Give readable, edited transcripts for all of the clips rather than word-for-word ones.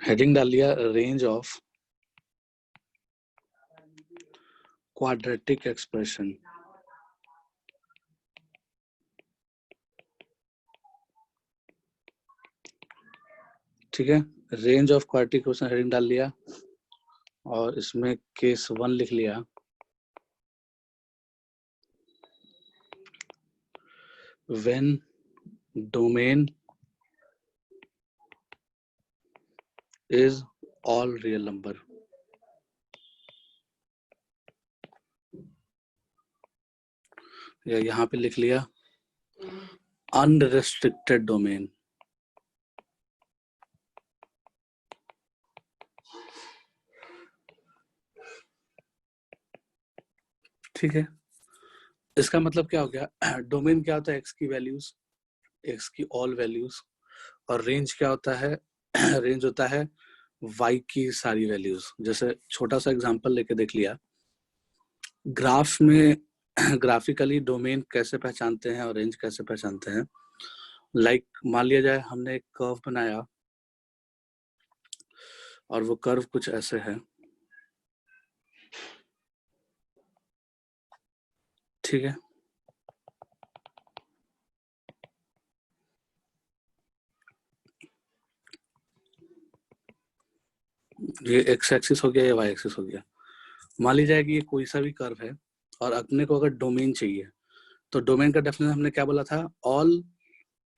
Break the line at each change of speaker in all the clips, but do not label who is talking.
Heading डाल लिया range of quadratic expression. ठीक है, range of quadratic expression heading डाल लिया और इसमें केस 1 लिख लिया। When domain is all real number. या यहाँ पे लिख लिया अनरिस्ट्रिक्टेड डोमेन। ठीक है, इसका मतलब क्या हो गया, डोमेन क्या होता है, एक्स की वैल्यूज, एक्स की ऑल वैल्यूज, और रेंज क्या होता है, रेंज होता है वाई की सारी वैल्यूज। जैसे छोटा सा एग्जांपल लेके देख लिया, ग्राफ में ग्राफिकली डोमेन कैसे पहचानते हैं और रेंज कैसे पहचानते हैं। लाइक मान लिया जाए हमने एक कर्व बनाया और वो कर्व कुछ ऐसे है। ठीक है, ये एक्स एक्सिस हो गया, ये वाई एक्सिस हो गया। मान लीजिए कि ये कोई सा भी कर्व है और अपने को अगर डोमेन चाहिए तो डोमेन का डेफिनेशन हमने क्या बोला था, all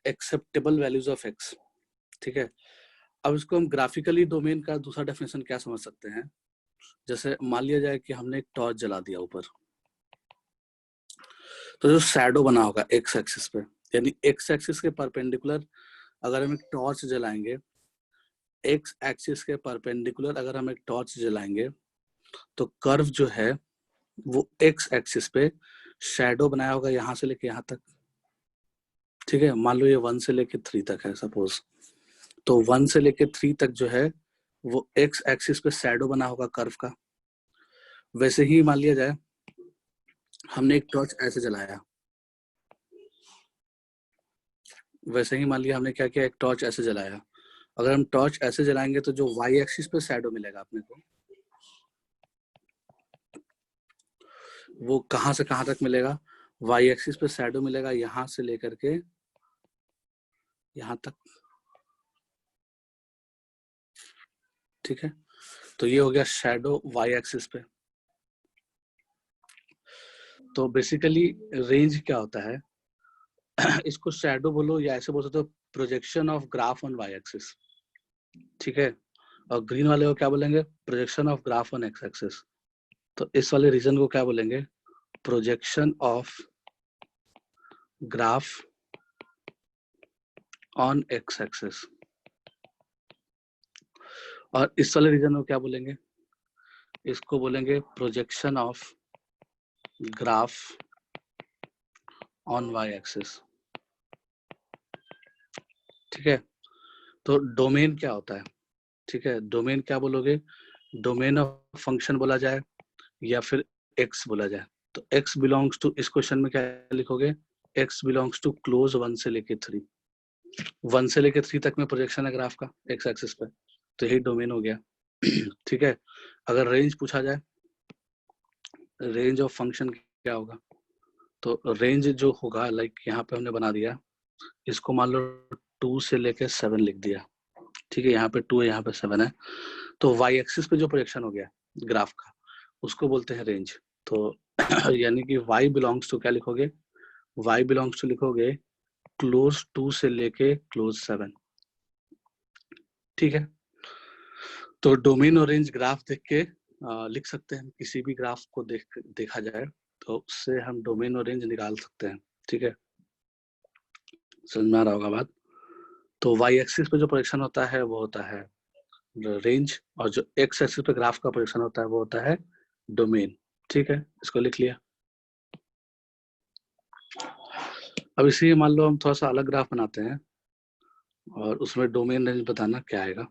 acceptable values of x. ठीक है, अब इसको हम ग्राफिकली डोमेन का दूसरा डेफिनेशन क्या समझ सकते हैं। जैसे मान लिया जाए कि हमने एक टॉर्च जला दिया ऊपर, तो जो शैडो बना होगा एक्स एक्सिस पे, यानी एक्स एक्सिस के परपेंडिकुलर अगर हम एक टॉर्च जलाएंगे, एक्स एक्सिस के परपेंडिकुलर अगर हम एक टॉर्च जलाएंगे तो कर्व जो है वो एक्स एक्सिस पे शैडो बनाया होगा यहाँ से लेके यहाँ तक। ठीक है, मान लो ये 1 से लेके 3 तक है सपोज, तो 1 से लेके 3 तक जो है वो एक्स एक्सिस पे शैडो बना होगा कर्व का। वैसे ही मान लिया जाए हमने एक टॉर्च ऐसे जलाया, वैसे ही मान लिया हमने क्या किया, एक टॉर्च ऐसे जलाया। अगर हम टॉर्च ऐसे जलाएंगे तो जो वाई एक्सिस पे शैडो मिलेगा अपने को, वो कहां से कहां तक मिलेगा, वाई एक्सिस पे शैडो मिलेगा यहां से लेकर के यहां तक। ठीक है, तो ये हो गया शैडो वाई एक्सिस पे। तो बेसिकली रेंज क्या होता है, इसको शैडो बोलो या ऐसे बोल सकते हो projection of graph on Y axis. ठीक है, और ग्रीन वाले को क्या बोलेंगे, projection of graph on X axis. तो इस वाले रीजन को क्या बोलेंगे, projection of graph on X axis. और इस वाले रीजन को क्या बोलेंगे, इसको बोलेंगे projection of graph on Y axis. ठीक है, तो डोमेन क्या होता है, ठीक है, डोमेन क्या बोलोगे, डोमेन ऑफ फंक्शन बोला जाए या फिर एक्स बोला जाए। तो एक्स बिलोंग्स टू, इस क्वेश्चन में क्या लिखोगे, एक्स बिलोंग्स टू क्लोज 1 से लेके 3, 1 से लेके 3 तक में प्रोजेक्शन है ग्राफ का एक्स एक्सिस पे, तो यही डोमेन हो गया। ठीक है, अगर रेंज पूछा जाए, रेंज ऑफ फंक्शन क्या होगा, तो रेंज जो होगा लाइक यहाँ पे हमने बना दिया, इसको मान लो 2 से लेके 7 लिख दिया। ठीक है, यहाँ पे 2 है, यहाँ पे 7 है, तो वाई एक्सिस पे जो प्रोजेक्शन हो गया ग्राफ का उसको बोलते हैं रेंज। तो यानी कि y बिलोंग्स टू क्या लिखोगे, y बिलोंग्स टू लिखोगे क्लोज 2 से लेके क्लोज 7। ठीक है, तो डोमेन और रेंज ग्राफ देख के लिख सकते हैं, किसी भी ग्राफ को देखा जाए तो उससे हम डोमेन और रेंज निकाल सकते हैं। ठीक है, समझ में आ रहा होगा बात। तो वाई एक्सिस पे जो प्रोजेक्शन होता है वो होता है रेंज, और जो एक्स एक्सिस पे ग्राफ का प्रोजेक्शन होता है वो होता है डोमेन। ठीक है, इसको लिख लिया। अब इसी मान लो हम थोड़ा सा अलग ग्राफ बनाते हैं और उसमें डोमेन रेंज बताना क्या आएगा।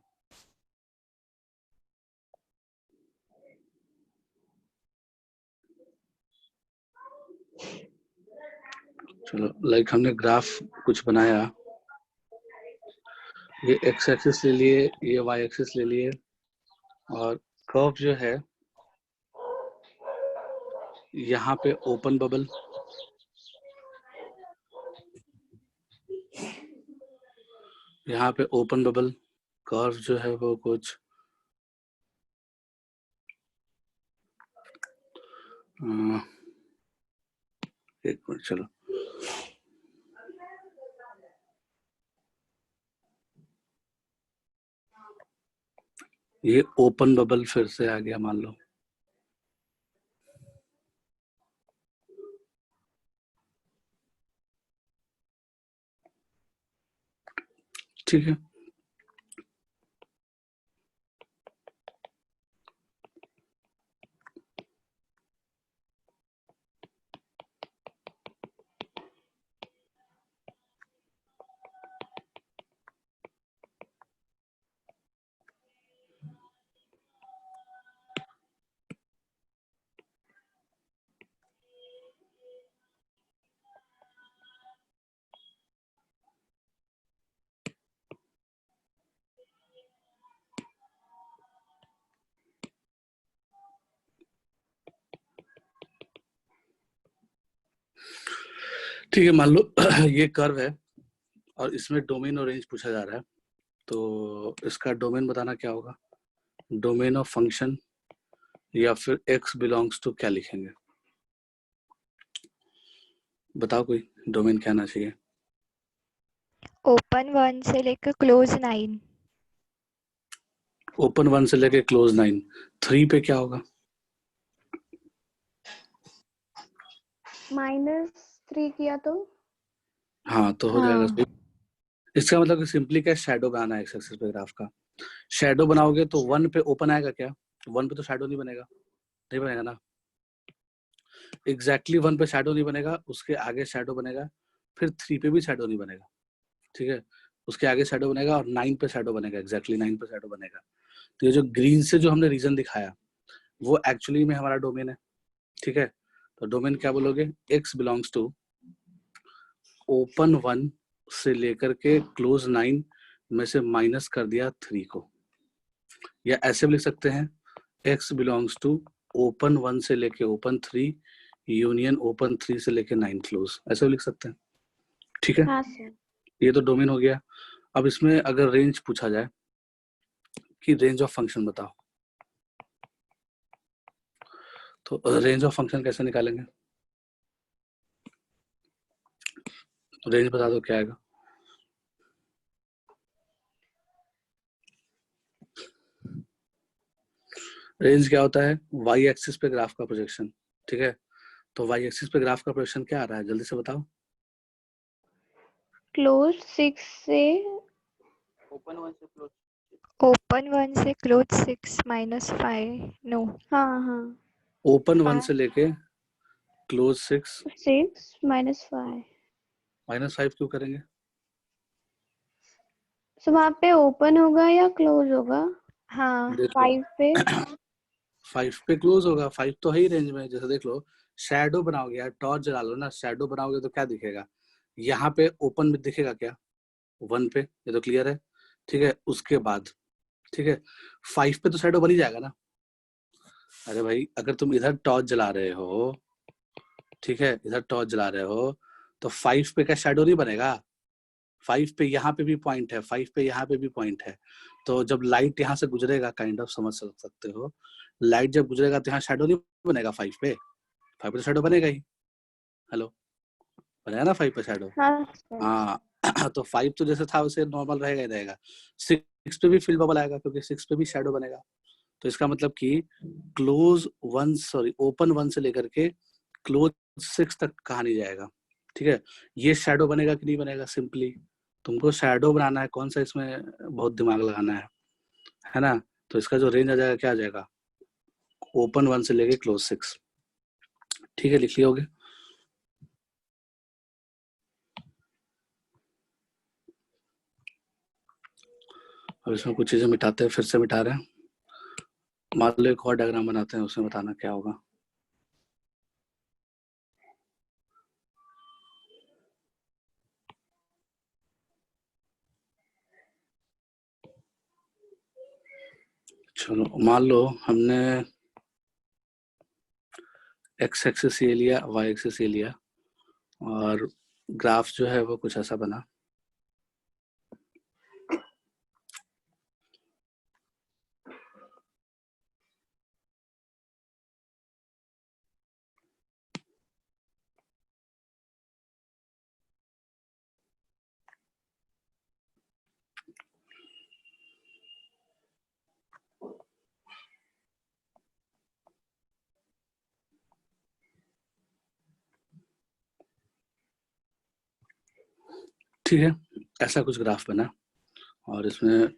चलो लाइक हमने ग्राफ कुछ बनाया ये एक्स एक्सिस ले लिए, ये वाई एक्सिस ले लिए, और कर्व जो है यहाँ पे ओपन बबल, यहाँ पे ओपन बबल, कर्व जो है वो कुछ एक मिनट चलो, ये ओपन बबल फिर से आ गया मान लो, ठीक है। ठीक है, मान लो ये कर्व है और इसमें डोमेन और रेंज पूछा जा रहा है, तो इसका डोमेन बताना क्या होगा, डोमेन ऑफ फंक्शन, या फिर x बिलोंग्स टू क्या लिखेंगे, बताओ कोई डोमेन क्या आना चाहिए।
ओपन 1 से लेकर क्लोज 9।
ओपन 1 से लेके क्लोज 9, 3 पे क्या होगा,
-3 किया तो
हाँ तो हो जाएगा सही। इसका मतलब कि सिंपली क्या, शैडो बनाना है एक्स एक्सिस पे ग्राफ का। शैडो बनाओगे तो 1 पे ओपन आएगा क्या, 1 पे तो शैडो नहीं बनेगा, नहीं बनेगा ना, एग्जैक्टली 1 पे शैडो नहीं बनेगा, उसके आगे शैडो बनेगा, फिर 3 पे भी शैडो नहीं बनेगा, ठीक है, उसके आगे शैडो बनेगा और 9 पे शैडो बनेगा, एग्जैक्टली 9 पे शैडो बनेगा। तो ये जो ग्रीन से जो हमने रीजन दिखाया वो एक्चुअली में हमारा डोमेन है, ठीक है। तो डोमेन क्या बोलोगे, x बिलोंग्स टू ओपन 1 से लेकर के क्लोज 9 में से माइनस कर दिया 3 को, या ऐसे भी लिख सकते हैं x बिलोंग्स टू ओपन 1 से लेके ओपन 3 यूनियन ओपन 3 से लेके 9 क्लोज, ऐसे भी लिख सकते हैं, ठीक है।
हाँ सर।
ये तो डोमेन हो गया। अब इसमें अगर रेंज पूछा जाए कि रेंज ऑफ फंक्शन बताओ, तो रेंज ऑफ फंक्शन कैसे निकालेंगे, रेंज बता दो क्या आएगा। रेंज क्या होता है, वाई एक्सिस पे ग्राफ का प्रोजेक्शन, ठीक है। तो वाई एक्सिस पे ग्राफ का प्रोजेक्शन क्या आ रहा है, जल्दी से बताओ।
क्लोज 6 से
ओपन 1 से क्लोज 6 -5 नो।
हाँ
ओपन 1 से लेके क्लोज 6
6 -5।
-5 क्यों करेंगे,
तो वहाँ पे ओपन होगा या क्लोज होगा?
हाँ।
देख लो
5 पे
5 पे क्लोज होगा, 5 तो है ही रेंज में। जैसे देख लो, शैडो बनाओगे यार, टॉर्च जला लो ना, शैडो बनाओगे तो क्या दिखेगा, यहाँ पे ओपन में दिखेगा क्या, 1 पे, ये तो क्लियर है, ठीक है। उसके बाद ठीक है, 5 पे तो शैडो बन ही जाएगा ना। अरे भाई अगर तुम इधर टॉर्च जला रहे हो, ठीक है, इधर टॉर्च जला रहे हो, तो 5 पे क्या शैडो नहीं बनेगा, 5 पे यहाँ पे भी पॉइंट है, 5 पे यहाँ पे भी पॉइंट है, तो जब लाइट यहाँ से गुजरेगा, काइंड ऑफ समझ सकते हो, लाइट जब गुजरेगा तो यहाँ शैडो नहीं बनेगा, 5 पे, 5 पे तो शैडो बनेगा ही, हेलो, बनेगा ना 5 पे शैडो,
हाँ सर।
हाँ। तो 5 तो जैसे था वैसे नॉर्मल रहेगा ही रहेगा, 6 पे भी फिल बबल आएगा क्योंकि 6 पे भी शैडो बनेगा। तो इसका मतलब कि ओपन 1 से लेकर के क्लोज 6 तक कहा नहीं जाएगा, ठीक है। ये शैडो बनेगा कि नहीं बनेगा, सिंपली तुमको शैडो बनाना है, कौन सा इसमें बहुत दिमाग लगाना है ना। तो इसका जो रेंज आ जाएगा क्या आ जाएगा, ओपन 1 से लेके क्लोज 6, ठीक है, लिख लिया होगे। अब इसमें कुछ चीजें मिटाते हैं, फिर से मिटा रहे हैं, मान लो एक और डायग्राम बनाते हैं, उसमें बताना क्या होगा। चलो मान लो हमने एक्स एक्सिस ये लिया, वाई एक्सिस ये लिया, और ग्राफ जो है वो कुछ ऐसा बना। ठीक है, ऐसा कुछ ग्राफ बना और इसमें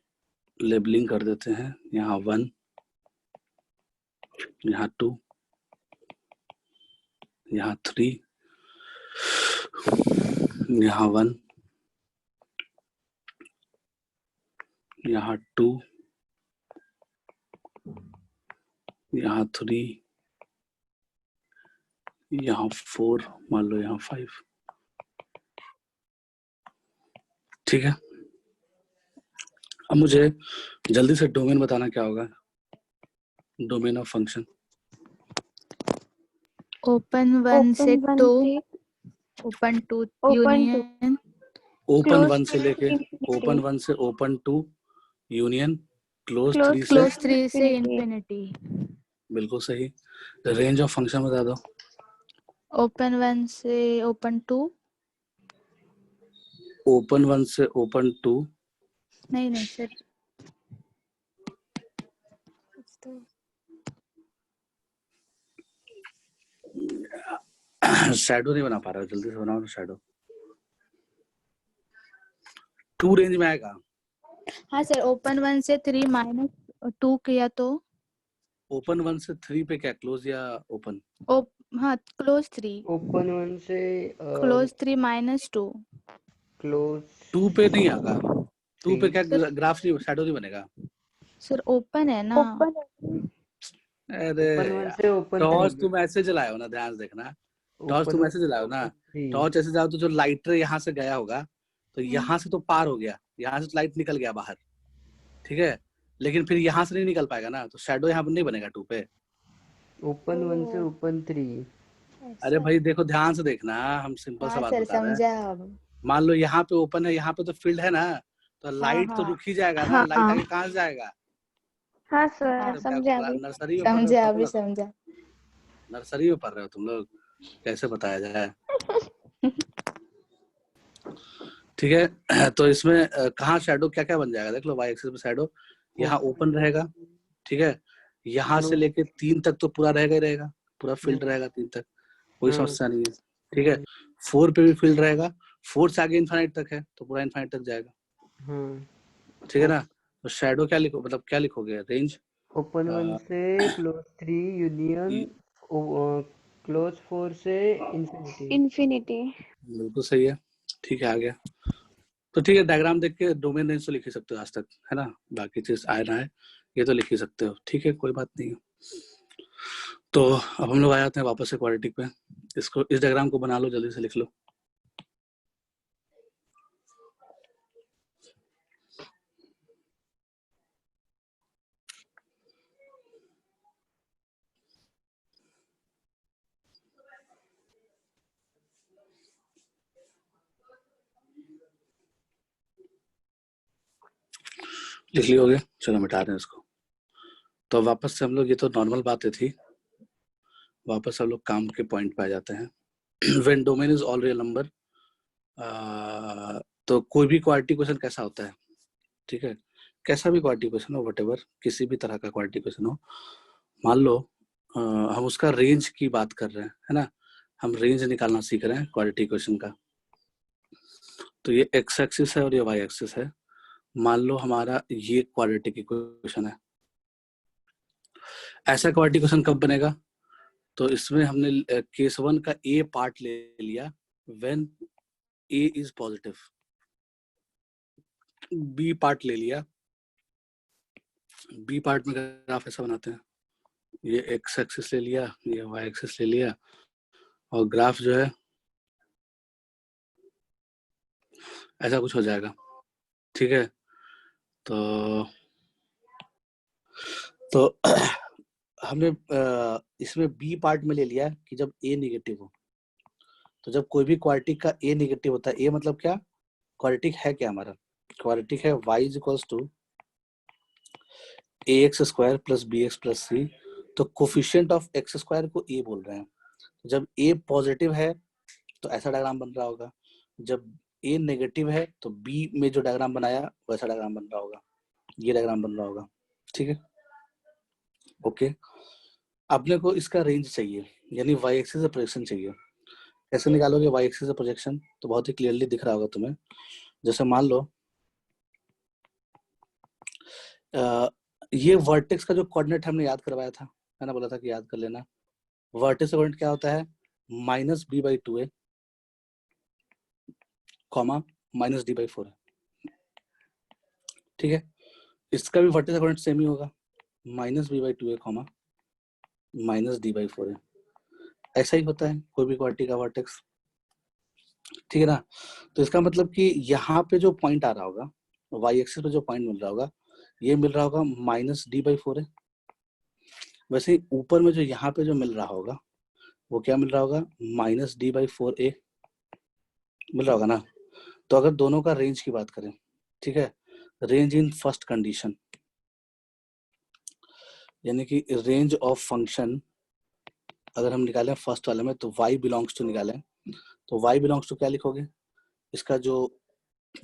लेबलिंग कर देते हैं, यहाँ 1, यहाँ 2, यहाँ 3, यहाँ 1, यहाँ 2, यहाँ 3, यहाँ 4, मान लो यहाँ 5। ठीक है, अब मुझे जल्दी से डोमेन बताना क्या होगा, डोमेन ऑफ फंक्शन।
ओपन 1 से 2, ओपन 2 यूनियन,
ओपन 1 से लेके ओपन 1 से ओपन 2 यूनियन, क्लोज 3 से
क्लोज 3 से इंफिनिटी।
बिल्कुल सही। रेंज ऑफ फंक्शन बता दो।
ओपन 1 से ओपन 2,
ओपन 1 से ओपन 2,
नहीं सर,
शैडो नहीं बना पा रहा, जल्दी से बनाओ ना शैडो। 2 रेंज में आएगा।
हाँ सर, ओपन 1 से 3 -2 किया तो
ओपन 1 से 3 पे क्या, क्लोज या ओपन?
हाँ क्लोज 3,
ओपन 1 से
क्लोज 3 -2,
क्लोज
2 पे नहीं आएगा। 2 पे क्या
सर-
ग्राफ नहीं, शैडो नहीं बनेगा।
सर ओपन है ना।
अरे
ओपन 1 से ओपन
टॉर्च
3
तुम ऐसे जलाए हो ना, ध्यान से देखना। टॉर्च तुम ऐसे जलाए हो ना,
3
टॉर्च ऐसे जाओ तो जो लाइटर यहाँ से गया होगा तो यहाँ से तो पार हो गया, यहाँ से लाइट निकल गया बाहर, ठीक है, लेकिन फिर यहाँ से नहीं निकल पाएगा ना, तो शैडो यहाँ पर नहीं बनेगा 2 पे।
ओपन 1 से ओपन 3।
अरे भाई देखो, ध्यान से देखना, हम सिंपल सा
हाँ
बात
सर,
बता रहे हैं।
समझा अब।
मान लो यहाँ पे ओपन है, यहाँ पे तो फील्ड है ना, तो लाइट तो
हाँ।
रुक ही जाएगा ना,
हाँ,
लाइट आगे कहाँ से जाएगा?
हाँ सर
हाँ,
समझा अभी।
नर्सरी में पढ़ रहे हो
समझा
तुम
अभी
लोग?
समझा।
नर्सरी में पढ़ रहे हो तुम लोग, कैसे बताया जाए। ठीक है, तो इसमें कहाँ शैडो क्या क्या बन जाएगा, देख लो। वाई एक्सिस में शैडो यहाँ ओपन रहेगा, ठीक है, यहाँ से लेके 3 तक तो पूरा रहेगा ही रहेगा, पूरा फील्ड रहेगा 3 तक, कोई समस्या नहीं है। ठीक है, 4 पे भी फील्ड रहेगा, 4 से आगे इनफाइनाइट तक है तो पूरा इनफाइनाइट तक जाएगा। ठीक है ना, तो शैडो क्या लिखो, मतलब क्या लिखोगे, रेंज
ओपन 1 से क्लोज 3 यूनियन, क्लोज 4 से
इन्फिनिटी।
बिल्कुल सही है। ठीक है, आ गया। तो ठीक है, डायग्राम देख के डोमेन रेंज तो लिख ही सकते हो आज तक, है ना, बाकी चीज आए ना है ये तो लिख ही सकते हो। ठीक है, कोई बात नहीं है। तो अब हम लोग आ जाते हैं वापस से क्वाड्रेटिक पे। इसको, इस डायग्राम को बना लो, जल्दी से लिख लो। लिख लियोगे? चलो मिटा रहे हैं इसको। तो वापस से हम लोग, ये तो नॉर्मल बातें थी, वापस हम लोग काम के पॉइंट पे आ जाते हैं। When domain is all real number, तो कोई भी क्वाड्रेटिक क्वेश्चन कैसा होता है, ठीक है, कैसा भी क्वाड्रेटिक क्वेश्चन हो, व्हाटएवर, किसी भी तरह का क्वाड्रेटिक क्वेश्चन हो, मान लो हम उसका रेंज की बात कर रहे हैं, है ना, हम रेंज निकालना सीख रहे हैं क्वाड्रेटिक क्वेश्चन का। तो ये एक्स एक्सिस है और ये वाई एक्सिस है। मान लो हमारा ये क्वाड्रेटिक इक्वेशन है। ऐसा क्वाड्रेटिक क्वेश्चन कब बनेगा, तो इसमें हमने केस 1 का ए पार्ट ले लिया, when A is positive, B part ले लिया, बी पार्ट में ग्राफ ऐसा बनाते हैं, ये एक्स एक्सिस ले लिया, ये वाई एक्सिस ले लिया, और ग्राफ जो है ऐसा कुछ हो जाएगा। ठीक है, तो तो हमने इसमें बी पार्ट में ले लिया कि जब ए नेगेटिव हो, तो जब कोई भी क्वाड्रेटिक का ए नेगेटिव होता है, ए मतलब क्या, क्वाड्रेटिक है क्या हमारा, क्वाड्रेटिक है y is equals to ax square plus bx plus c, तो कोफिशिएंट ऑफ x स्क्वायर को a बोल रहे हैं। जब a पॉजिटिव है तो ऐसा डायग्राम बन रहा होगा, जब a नेगेटिव है तो b में जो डायग्राम बनाया वैसा डायग्राम बन रहा होगा, ये डायग्राम बन रहा होगा। ठीक है, ओके। अपने को इसका रेंज चाहिए, यानी y एक्सिस से प्रोजेक्शन चाहिए। कैसे निकालोगे y एक्सिस से प्रोजेक्शन, तो बहुत ही क्लियरली दिख रहा होगा तुम्हें। जैसे मान लो ये वर्टेक्स का जो कोऑर्डिनेट हमने याद करवाया था, मैंने बोला था कि याद कर लेना। वर्टेक्स का कोऑर्डिनेट क्या होता है, -b/2a, कॉमा -d/4 है। ठीक है, इसका भी वर्टेक्स का कोऑर्डिनेट सेम ही होगा, -b/2a, कॉमा -d/4 है। ऐसा ही होता है कोई भी क्वाड्रेटिक का वर्टेक्स। ठीक है ना, तो इसका मतलब कि यहाँ पे जो पॉइंट आ रहा होगा, y एक्सिस पे जो पॉइंट मिल रहा होगा, ये मिल रहा होगा -d/4 है। वैसे ही ऊपर में जो यहाँ पे जो मिल रहा होगा वो क्या मिल रहा होगा, -d/4a मिल रहा होगा ना। तो अगर दोनों का रेंज की बात करें, ठीक है, रेंज इन फर्स्ट कंडीशन, यानी कि रेंज ऑफ फंक्शन अगर हम निकालें फर्स्ट वाले में, तो y बिलोंग्स टू निकालें, तो y बिलोंग्स टू क्या लिखोगे, इसका जो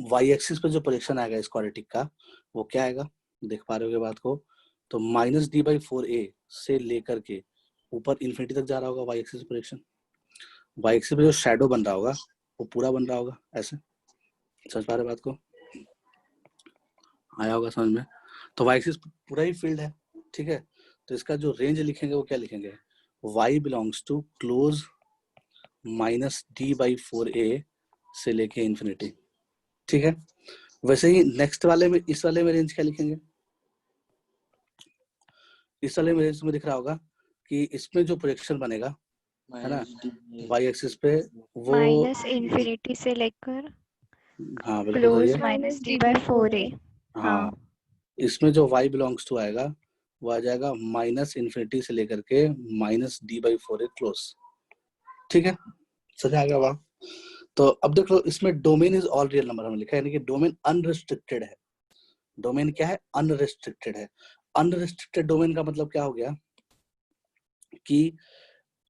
y एक्सिस पे जो प्रोजेक्शन आएगा इस क्वाड्रेटिक का, वो क्या आएगा, देख पा रहे हो बात को, तो -d/4a से लेकर के ऊपर इन्फिनिटी तक जा रहा होगा y axis projection. y axis पे जो शैडो बन रहा होगा वो पूरा बन रहा होगा ऐसे, समझ पा रहे बात को, आया होगा समझ में। तो y एक्सिस पूरा ही फील्ड है। ठीक है, तो इसका जो रेंज लिखेंगे वो क्या लिखेंगे, y belongs to close -d/4a से लेके इन्फिनिटी। ठीक है, वैसे ही नेक्स्ट वाले में, इस वाले में रेंज क्या लिखेंगे, इस वाले में रेंज में दिख रहा होगा कि इसमें जो प्रोजेक्शन बनेगा है ना y एक्सिस पे, वो
माइनस इन्फिनिटी से लेकर
हाँ बिल्कुल सही
क्लोज
है।
-d/4a।
हाँ,
हाँ,
इसमें जो y बिलोंग्स टू आएगा वो आ जाएगा -इन्फिनिटी से लेकर के -d/4a क्लोज। ठीक है, समझ आ गया वहाँ। तो अब देख लो, इसमें domain is all real number हमने लिखा है, यानी कि डोमेन अनरिस्ट्रिक्टेड है। डोमेन क्या है, अनरिस्ट्रिक्टेड है। अनरिस्ट्रिक्टेड डोमेन का मतलब क्या हो गया कि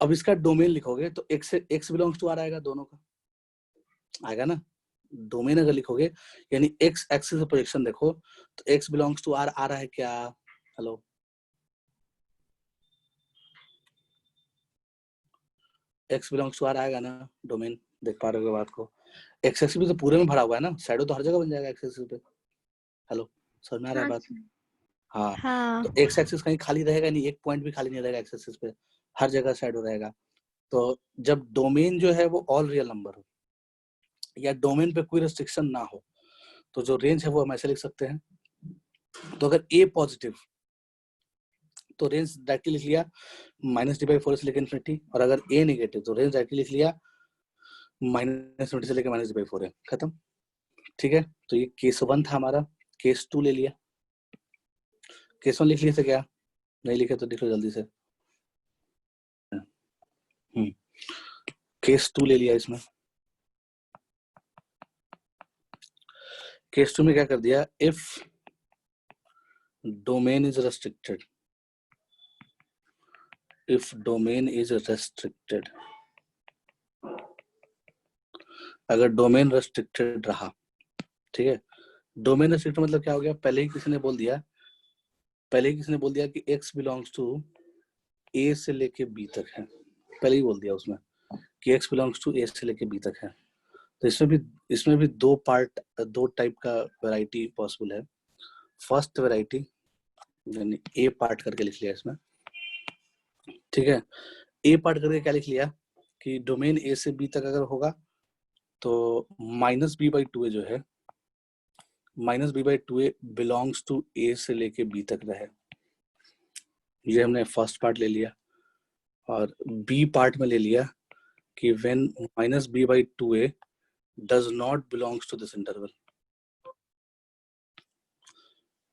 अब इसका डोमेन लिखोगे तो x से x बिलोंग्स टू r आएगा, दोनों का आएगा ना। डोमेन अगर लिखोगे यानी x एक्सिस से प्रोजेक्शन देखो, तो x बिलोंग्स टू r आ रहा है क्या, hello, x belongs to r आएगा ना, डोमेन देख पा रहे हो बात को। x एक्सिस भी तो पूरे में भरा हुआ है ना, शैडो तो हर जगह बन जाएगा x एक्सिस पे। हेलो, समझ में आ रहा है बात। हाँ,
हाँ,
तो x एक्सिस कहीं खाली रहेगा नहीं, एक पॉइंट भी खाली नहीं रहेगा x एक्सिस पे, हर जगह शैडो रहेगा। तो जब डोमेन जो है वो ऑल रियल नंबर हो या डोमेन पे कोई रेस्ट्रिक्शन ना हो, तो जो रेंज है वो हम ऐसे लिख सकते हैं। तो अगर a पॉजिटिव तो रेंज डायरेक्टली लिख लिया -d/4 से लेकर इन्फिनिटी, और अगर a नेगेटिव तो रेंज डायरेक्टली लिख लिया -इन्फिनिटी से लेकर -d/4 है, खत्म। ठीक है, तो ये केस 1 था हमारा। केस 2 ले लिया, केस 1 लिख लिए थे क्या, नहीं लिखे तो लिख लो जल्दी से। केस 2 ले लिया इसमें। केस 2 में क्या कर दिया, if domain is restricted, if domain is restricted, अगर डोमेन रेस्ट्रिक्टेड रहा, ठीक है, डोमेन रेस्ट्रिक्टेड मतलब क्या हो गया, पहले ही किसी ने बोल दिया, कि x बिलोंग्स टू a से लेके b तक है, पहले ही बोल दिया उसमें कि x बिलोंग्स टू a से लेके b तक है। तो इसमें भी दो टाइप का वैरायटी पॉसिबल है। फर्स्ट वैरायटी यानी a पार्ट करके लिख लिया इसमें, ठीक है, a पार्ट करके क्या लिख लिया कि डोमेन a से b तक अगर होगा तो -b/2a जो है, -b/2a बिलोंग्स टू a से लेके b तक रहे, ये हमने फर्स्ट पार्ट ले लिया। और b पार्ट में ले लिया कि when -b/2a does not belongs to this interval.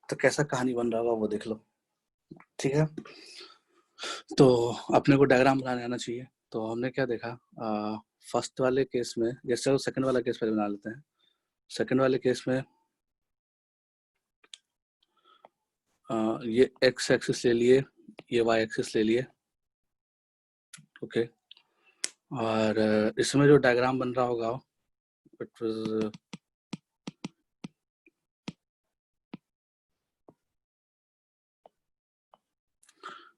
तो कैसा कहानी बन रहा होगा वो देख लो, ठीक है, तो अपने को डायग्राम बनाने आना चाहिए। तो हमने क्या देखा, फर्स्ट वाले केस में, जैसे सेकंड वाला केस पहले बना लेते हैं। सेकंड वाले केस में ये एक्स एक्सिस ले लिए, ये वाई एक्सिस ले लिए, ओके। और इसमें जो डायग्राम बन रहा होगा इट वाज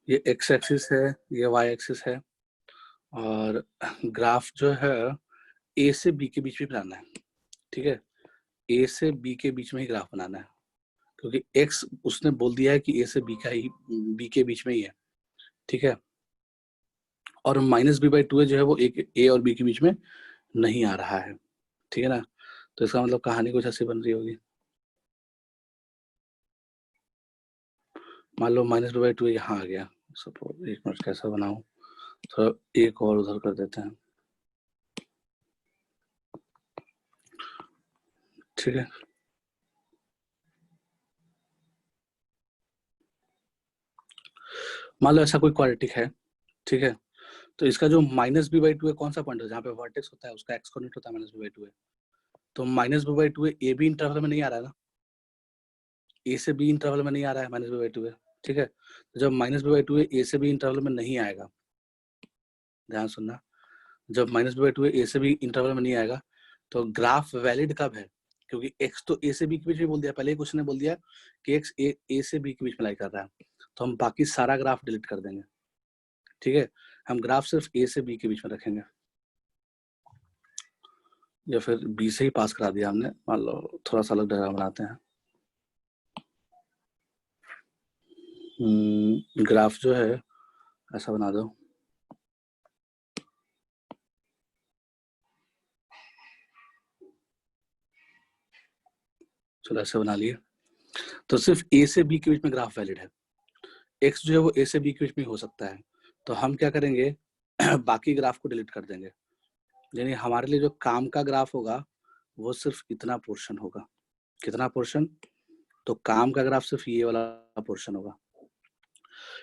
ये एक्स एक्सिस है, ये वाई एक्सिस है, और ग्राफ जो है ए से बी के बीच में बनाना है, ठीक है। ए से बी के बीच में ही ग्राफ बनाना है, क्योंकि एक्स उसने बोल दिया है कि ए से बी का ही, बी के बीच में ही है, ठीक है। और -b/2 जो है वो ए और बी के बीच में नहीं आ रहा है, ठीक है ना। तो इसका मतलब कहानी कुछ ऐसी बन रही होगी। मान लो -b/2 यहाँ आ गया, सपोज, एक मिनट कैसा बनाऊं, तो एक और उधर कर देते हैं, ठीक है। मान लो ऐसा कोई क्वाड्रेटिक है, ठीक है। तो इसका जो -b/2 है, कौन सा पॉइंट है जहाँ पे वर्टेक्स होता है, उसका एक्स कोऑर्डिनेट होता है -b/2 है। तो -b/2 ए बी इंटरवल में नहीं आ रहा है ना, ए से बी इंटरवल में नहीं आ रहा है -b/2 है, ठीक है। तो जब -b/2 ए से बी इंटरवल में नहीं आएगा, ध्यान सुनना, जब -b/2 ए से बी इंटरवल में नहीं आएगा तो ग्राफ वैलिड कब है, क्योंकि x तो a से b के बीच में बोल दिया, पहले ही क्वेश्चन ने बोल दिया कि x a से b के बीच में लाई कर रहा है, तो हम बाकी सारा ग्राफ डिलीट कर देंगे, ठीक है। हम ग्राफ सिर्फ a से b के बीच में रखेंगे, या फिर b से ही पास करा दिया हमने, मान लो थोड़ा सा अलग डायग्राम बनाते हैं। ग्राफ जो है ऐसा बना दो, चलो ऐसे बना लिए। तो सिर्फ a से b के बीच में ग्राफ वैलिड है, x जो है वो a से b के बीच में हो सकता है, तो हम क्या करेंगे बाकी ग्राफ को डिलीट कर देंगे, यानी हमारे लिए जो काम का ग्राफ होगा वो सिर्फ इतना पोर्शन होगा। कितना पोर्शन, तो काम का ग्राफ सिर्फ ये वाला पोर्शन होगा,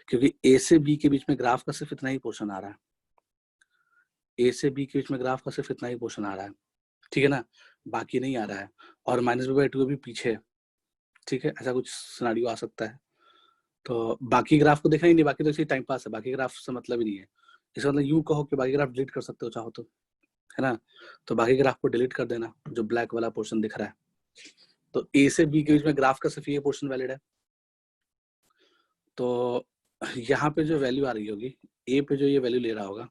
क्योंकि ए से बी के बीच में ग्राफ का सिर्फ इतना ही पोर्शन आ रहा है, ए से बी के बीच में ग्राफ का सिर्फ इतना ही पोर्शन आ रहा है, ठीक है ना, बाकी नहीं आ रहा है। और -b/2 भी पीछे, ठीक है, ऐसा कुछ सिनेरियो आ सकता है। तो बाकी ग्राफ को देखना ही नहीं, बाकी तो इसी टाइम पास है, बाकी ग्राफ से मतलब ही नहीं है। इसका मतलब यूं कहो कि बाकी ग्राफ डिलीट कर सकते हो चाहो तो, है ना। तो बाकी ग्राफ को डिलीट कर देना, जो ब्लैक वाला पोर्शन दिख रहा है। तो ए से बी के बीच में ग्राफ का सिर्फ ये पोर्शन वैलिड है। तो यहाँ पे जो वैल्यू आ रही होगी, ए पे जो ये वैल्यू ले रहा होगा,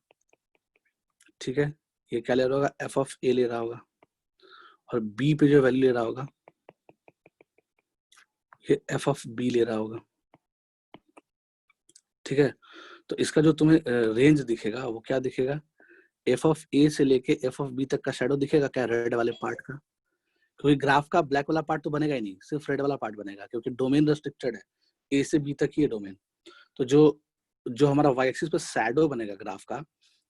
ठीक है, ये क्या ले रहा होगा, f(a) ले रहा होगा, और बी पे जो वैल्यू ले रहा होगा ये f(b) ले रहा होगा, ठीक है। तो इसका जो तुम्हें रेंज दिखेगा वो क्या दिखेगा, f(a) से लेके f(b) तक का शैडो दिखेगा क्या, रेड वाले पार्ट का, क्योंकि ग्राफ का ब्लैक वाला पार्ट तो बनेगा ही नहीं, सिर्फ रेड वाला पार्ट बनेगा, क्योंकि डोमेन रेस्ट्रिक्टेड है, ए से बी तक ही है डोमेन। तो जो हमारा वाई एक्सिस पे शैडो बनेगा ग्राफ का,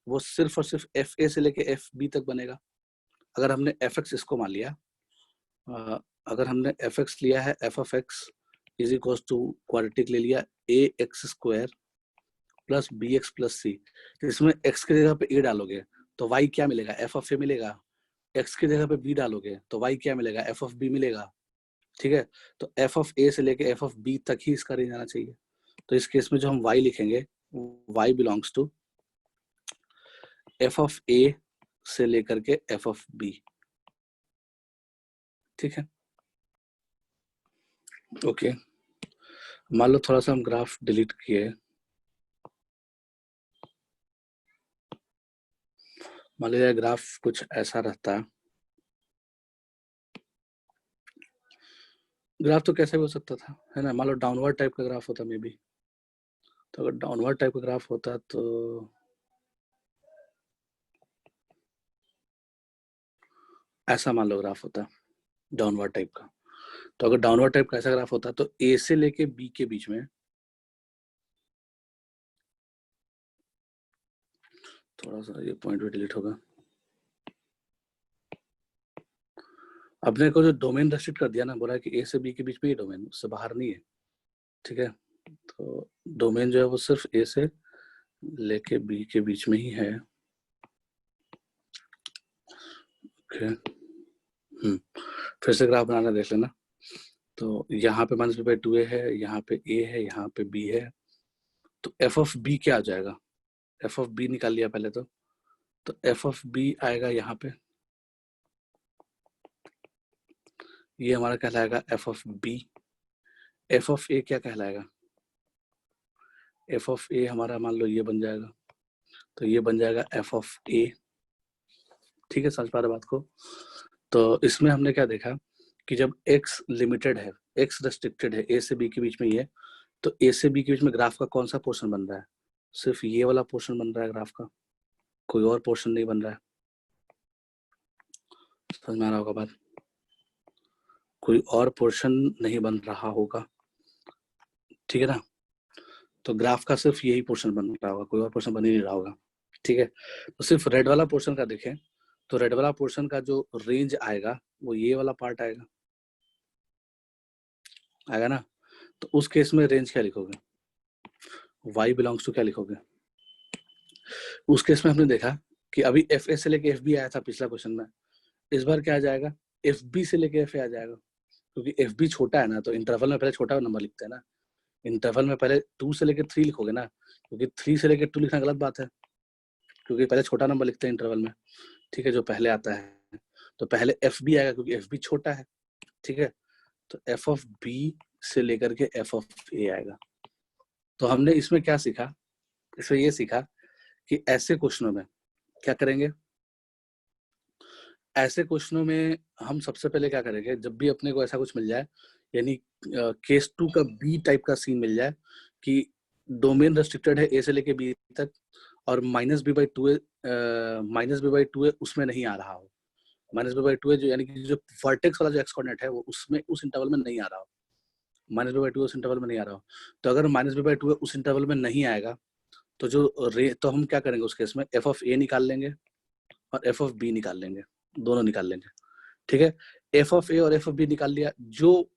वो सिर्फ और सिर्फ fa से लेके fb तक बनेगा। अगर हमने fx इसको मान लिया, अगर हमने fx लिया है, f(x) is equal to quadratic ले लिया ax² plus bx plus c, तो इसमें x की जगह पे a डालोगे तो y क्या मिलेगा, f(a) मिलेगा, x की जगह पे b डालोगे तो y क्या मिलेगा, f(b) मिलेगा, ठीक है। तो f(a) से लेके f(b) तक ही इसका रेंज आना चाहिए। तो इस केस में जो हम y लिखेंगे, y बिलोंग्स टू f(a) से लेकर के f(b), ठीक है, ओके। मान लो थोड़ा सा हम ग्राफ डिलीट किए, मान लीजिए ग्राफ कुछ ऐसा रहता, ग्राफ तो कैसे भी हो सकता था, है ना। मान लो डाउनवर्ड टाइप का ग्राफ होता मे बी, तो अगर डाउनवर्ड टाइप का ग्राफ होता तो ऐसा मान लो ग्राफ होता डाउनवर्ड टाइप का। तो अगर डाउनवर्ड टाइप का ऐसा ग्राफ होता तो ए से लेके बी के बीच में, थोड़ा सा ये पॉइंट भी डिलीट होगा, अपने को जो डोमेन रेस्ट्रिक्ट कर दिया ना, बोला कि ए से बी के बीच में ही डोमेन, उससे बाहर नहीं है, ठीक है। तो डोमेन जो है वो सिर्फ ए से लेके बी के बीच में ही है। ओके, फिर से ग्राफ बनाना देख लेना। तो यहाँ पे -b/2a है, यहाँ पे a है, यहाँ पे b है। तो f ऑफ b क्या आ जाएगा? f ऑफ b निकाल लिया पहले तो f ऑफ b आएगा यहाँ पे, ये हमारा कहलाएगा f of b। f of a क्या कहलाएगा? f ऑफ a हमारा मान लो ये बन जाएगा, तो ये बन जाएगा f ऑफ a। ठीक है, समझ पा रहे बात को? तो इसमें हमने क्या देखा कि जब x लिमिटेड है, x रेस्ट्रिक्टेड है, a से b के बीच में ये, तो a से b के बीच में ग्राफ का कौन सा पोर्शन बन रहा है? सिर्फ ये वाला पोर्शन बन रहा है ग्राफ का, कोई और पोर्शन नहीं बन रहा है। समझ में आ रहा होगा बात? कोई और पोर्शन नहीं बन रहा होगा, ठीक है ना? तो ग्राफ का सिर्फ यही पोर्शन बन रहा होगा, कोई और पोर्शन बन ही नहीं रहा होगा। ठीक है, तो सिर्फ रेड वाला पोर्शन का देखें तो रेड वाला पोर्शन का जो रेंज आएगा वो ये वाला पार्ट आएगा ना? तो उस केस में रेंज क्या लिखोगे? y बिलोंग्स टू क्या लिखोगे? उस केस में हमने देखा कि अभी एफ ए से लेके एफ बी आया था पिछला क्वेश्चन में, इस बार क्या आ जाएगा? एफ बी से लेके एफ ए आ जाएगा, क्योंकि एफ बी छोटा है ना, तो इंटरवल में पहले छोटा नंबर लिखते हैं ना। इंटरवल में पहले 2 से लेके 3 लिखोगे ना, क्योंकि 3 से लेके 2 लिखना गलत बात है, क्योंकि पहले छोटा नंबर लिखते हैं इंटरवल में। ठीक है, जो पहले आता है, तो पहले एफ बी आएगा क्योंकि एफ बी छोटा है। ठीक है, तो एफ ऑफ बी से लेकर के एफ ऑफ ए आएगा। तो हमने इसमें क्या सीखा? इसमें ये सीखा कि ऐसे क्वेश्चनों में क्या करेंगे? ऐसे क्वेश्चनों में हम सबसे पहले क्या करेंगे, जब भी अपने को ऐसा कुछ मिल जाए, यानी केस 2 का बी टाइप का सीन मिल जाए कि डोमेन रेस्ट्रिक्टेड है ए से लेके बी तक और -b/2a उसमें नहीं आ रहा हो, -b/2a जो यानी कि जो वर्टेक्स वाला जो एक्स कोऑर्डिनेट है वो उसमें उस इंटरवल में नहीं आ रहा हो, -b/2a उस इंटरवल में नहीं आ रहा हो। तो अगर -b/2a उस इंटरवल में नहीं आएगा तो तो हम क्या करेंगे उस केस में? एफ ऑफ ए निकाल लेंगे और एफ ऑफ बी निकाल लेंगे, दोनों निकाल लेंगे। ठीक है, एफ ऑफ ए और एफ ऑफ बी निकाल लिया, जो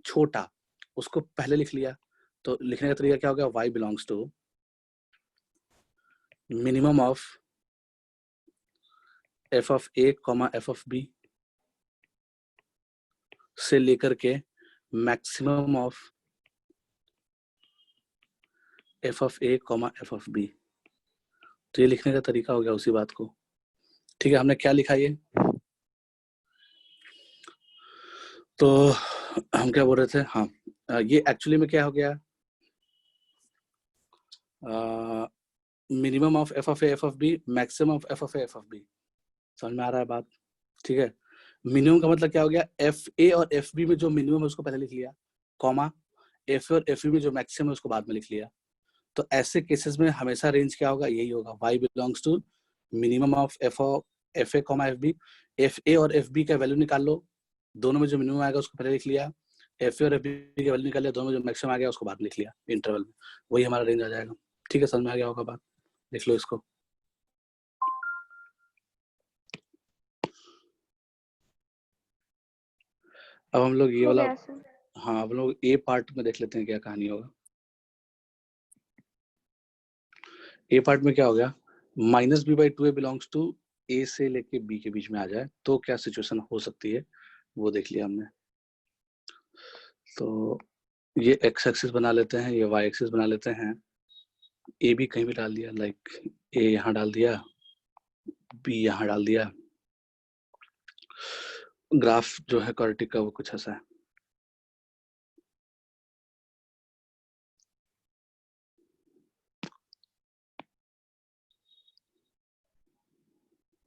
छोटा उसको पहले लिख लिया। तो लिखने का तरीका क्या हो गया? y belongs to minimum of F of A comma F of B से लेकर के maximum of F of A comma F of B. तो ये लिखने का तरीका हो गया उसी बात को। ठीक है, हमने क्या लिखा ये? तो हम क्या बोल रहे थे? हाँ, ये एक्चुअली में क्या हो गया? Minimum of F of A F of B, maximum of F of A F of B. समझ में आ रहा है बात? ठीक है, मिनिमम का मतलब क्या हो गया? एफ ए और एफ बी में जो मिनिमम है उसको पहले लिख लिया, कॉमा एफ ए और एफ बी में जो मैक्सिमम है उसको बाद में लिख लिया। तो ऐसे केसेस में हमेशा रेंज क्या होगा? यही होगा, y belongs to minimum of F A comma F B. F A और एफ बी का वैल्यू निकाल लो, दोनों में जो मिनिमम आएगा उसको पहले लिख लिया, एफ ए और एफ बी का वैल्यू निकाल लिया, दोनों में जो मैक्सिमम आ गया उसको बाद में लिख लिया इंटरवल में, वही हमारा रेंज आ जाएगा। ठीक है, समझ में आ गया होगा बात? लिख लो इसको। अब हम लोग ये
हो
वाला,
गया सर।
हाँ, अब लोग ए पार्ट में देख लेते हैं क्या कहानी होगा। ए पार्ट में क्या हो गया? -b/2a बिलोंग्स टू ए से लेके बी के बीच में आ जाए तो क्या सिचुएशन हो सकती है वो देख लिया हमने। तो ये एक्स एक्सिस बना लेते हैं, ये वाई एक्सिस बना लेते हैं। ए भी कहीं भी डाल दिया, लाइक ए यहाँ डाल दिया, बी यहाँ डाल दिया। ग्राफ जो है क्वाड्रेटिक का वो कुछ ऐसा है।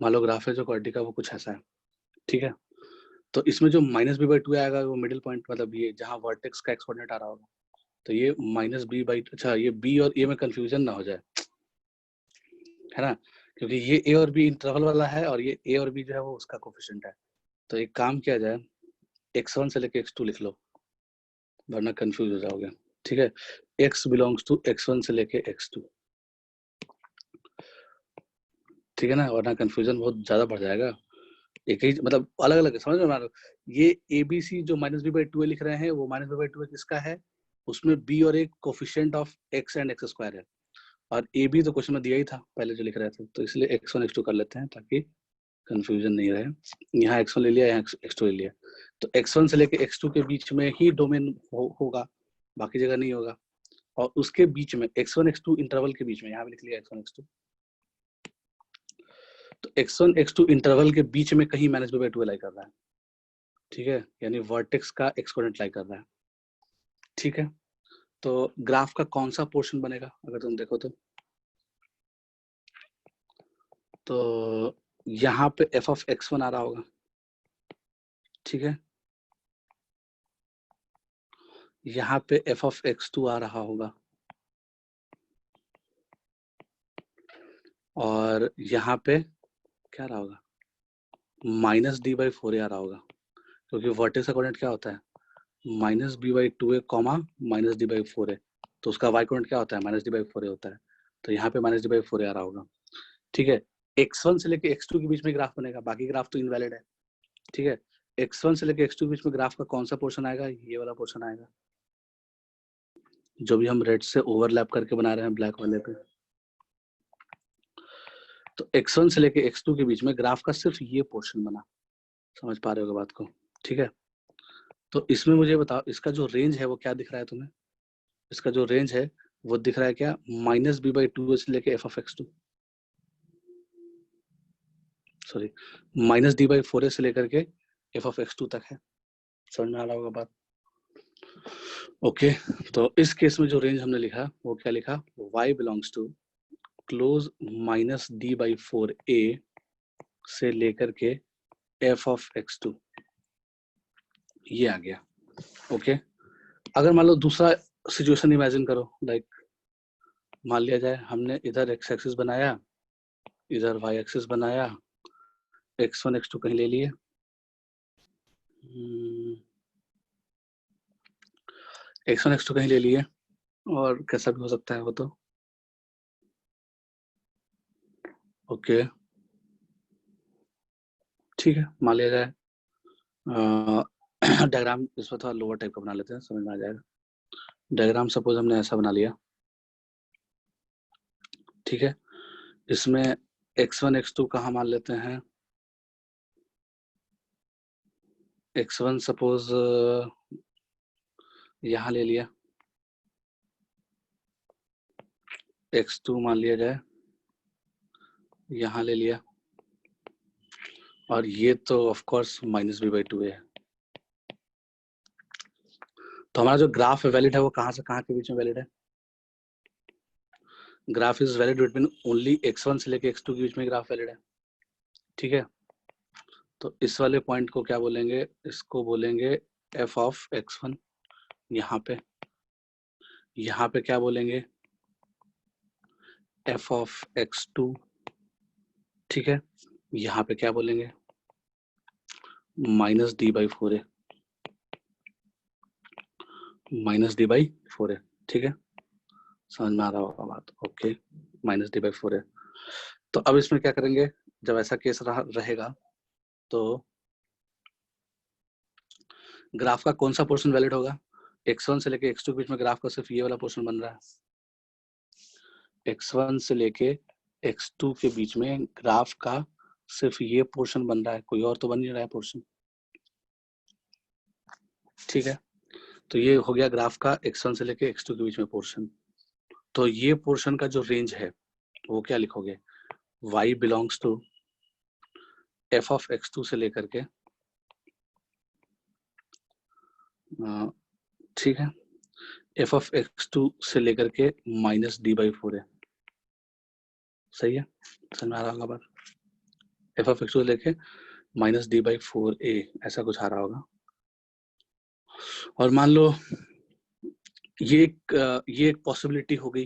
मान लो ग्राफ है जो क्वाड्रेटिक का वो कुछ ऐसा है। ठीक है, तो इसमें जो -b/2 आएगा वो मिडिल पॉइंट, मतलब ये जहाँ वर्टेक्स का एक्स कोऑर्डिनेट आ रहा होगा, तो ये -b/, अच्छा ये b और a में कंफ्यूजन ना हो जाए, है ना? क्योंकि ये a और b इंटरवल वाला है और ये a और b जो है वो उसका कोफिशिएंट है। तो एक काम किया जाए, x1 से लेके x2 लिख लो, वरना कंफ्यूज हो जाओगे। ठीक है, x बिलोंग्स टू x1 से लेके x2, ठीक है ना, वरना कंफ्यूजन बहुत ज्यादा बढ़ जाएगा। एक ही मतलब अलग अलग समझ में आ रहा है। ये ABC जो -b/2 लिख रहे हैं वो -b/2 किसका है? उसमें b और a coefficient of x and x square है, और a b तो क्वेश्चन में दिया ही था पहले जो लिख रहे थे, तो इसलिए x1 x2 कर लेते हैं ताकि कंफ्यूजन नहीं रहे। यहाँ x1 ले लिया, यहाँ x2 ले लिया, तो x1 से लेके x2 के बीच में ही डोमेन होगा, बाकी जगह नहीं होगा। और उसके बीच में x1 x2 इंटरवल के बीच में, यहाँ पे लिख लिया x1 x2, तो x1 x2 इंटरवल के बीच में कहीं -b/2 लाई कर रहा है, ठीक है, यानी वर्टेक्स का x कोऑर्डिनेट लाई कर रहा है, ठीक है। तो ग्राफ का कौन सा पोर्शन बनेगा अगर तुम देखो तो यहाँ पे f ऑफ x1 आ रहा होगा, ठीक है, यहाँ पे f ऑफ x2 आ रहा होगा, और यहाँ पे क्या रहा होगा, -d/4a आ रहा होगा, क्योंकि वर्टेक्स का कोऑर्डिनेट क्या होता है, -b/2a, -d/4a, तो उसका y कोऑर्डिनेट क्या होता है, -d/4a होता है, तो यहाँ पे -d/4a आ रहा होगा, ठीक है। x1 से लेके x2 के बीच में ग्राफ बनेगा, बाकी ग्राफ तो इनवैलिड है, ठीक है। x1 से लेके x2 के बीच में ग्राफ का कौन सा पोर्शन आएगा, ये वाला पोर्शन आएगा, जो भी हम रेड से ओवरलैप करके बना रहे हैं ब्लैक वाले पे। तो x1 से लेके x2 के बीच में ग्राफ का सिर्फ ये पोर्शन बना, समझ पा रहे हो बात को, ठीक है। तो इसमें मुझे बताओ, इसका जो रेंज है वो क्या दिख रहा है तुम्हें, इसका जो रेंज है वो दिख रहा है क्या, -b/2 से लेके f of x2, sorry -d/4a से लेकर के f ऑफ x2 तक है, समझ में आ रहा होगा बात। ओके, तो इस केस में जो रेंज हमने लिखा वो क्या लिखा, y belongs to close -d/4a से लेकर के f ऑफ x2, ये आ गया। ओके, अगर मान लो दूसरा सिचुएशन इमेजिन करो, लाइक मान लिया जाए हमने इधर x एक्सिस बनाया, इधर y एक्सिस बनाया, x1 x2 कहीं ले लिए, x1 x2 कहीं ले लिए, और कैसा भी हो सकता है वो तो, ओके ठीक है, मान लिया जाए डायग्राम इसमें थोड़ा लोअर टाइप का बना लेते हैं, समझ में आ जाएगा। डायग्राम सपोज हमने ऐसा बना लिया, ठीक है, इसमें x1 x2 कहाँ मान लेते हैं, x1 सपोज यहाँ ले लिया, x2 मान लिया जाए यहाँ ले लिया, और ये तो ऑफ कोर्स -b/2a है। तो हमारा जो ग्राफ वैलिड है वो कहाँ से कहाँ के बीच में वैलिड है, graph is valid between only x1 से लेके x2 के बीच में ग्राफ वैलिड है, ठीक है। तो इस वाले पॉइंट को क्या बोलेंगे, इसको बोलेंगे f ऑफ x1, यहाँ पे क्या बोलेंगे, f ऑफ x2, ठीक है, यहाँ पे क्या बोलेंगे, -d/4a, -d/4a, ठीक है, समझ में आ रहा होगा बात, ओके, -d/4a। तो अब इसमें क्या करेंगे, जब ऐसा केस रहेगा तो ग्राफ का कौन सा पोर्शन वैलिड होगा, x1 से लेके x2 के बीच में ग्राफ का सिर्फ ये वाला पोर्शन बन रहा है, x1 से लेके x2 के बीच में ग्राफ का सिर्फ ये पोर्शन बन रहा है, कोई और तो बन नहीं रहा है पोर्शन, ठीक है। तो ये हो गया ग्राफ का x1 से लेके x2 के बीच में पोर्शन। तो ये पोर्शन का जो रेंज है वो क्या लिखोगे, y belongs to f of x2 से लेकर के, ठीक है, f ऑफ x2 से लेकर के -d/4a, सही है, समझ में आ रहा होगा बात, f ऑफ x2 से लेके -d/4a ऐसा कुछ आ रहा होगा। और मान लो ये एक पॉसिबिलिटी हो गई,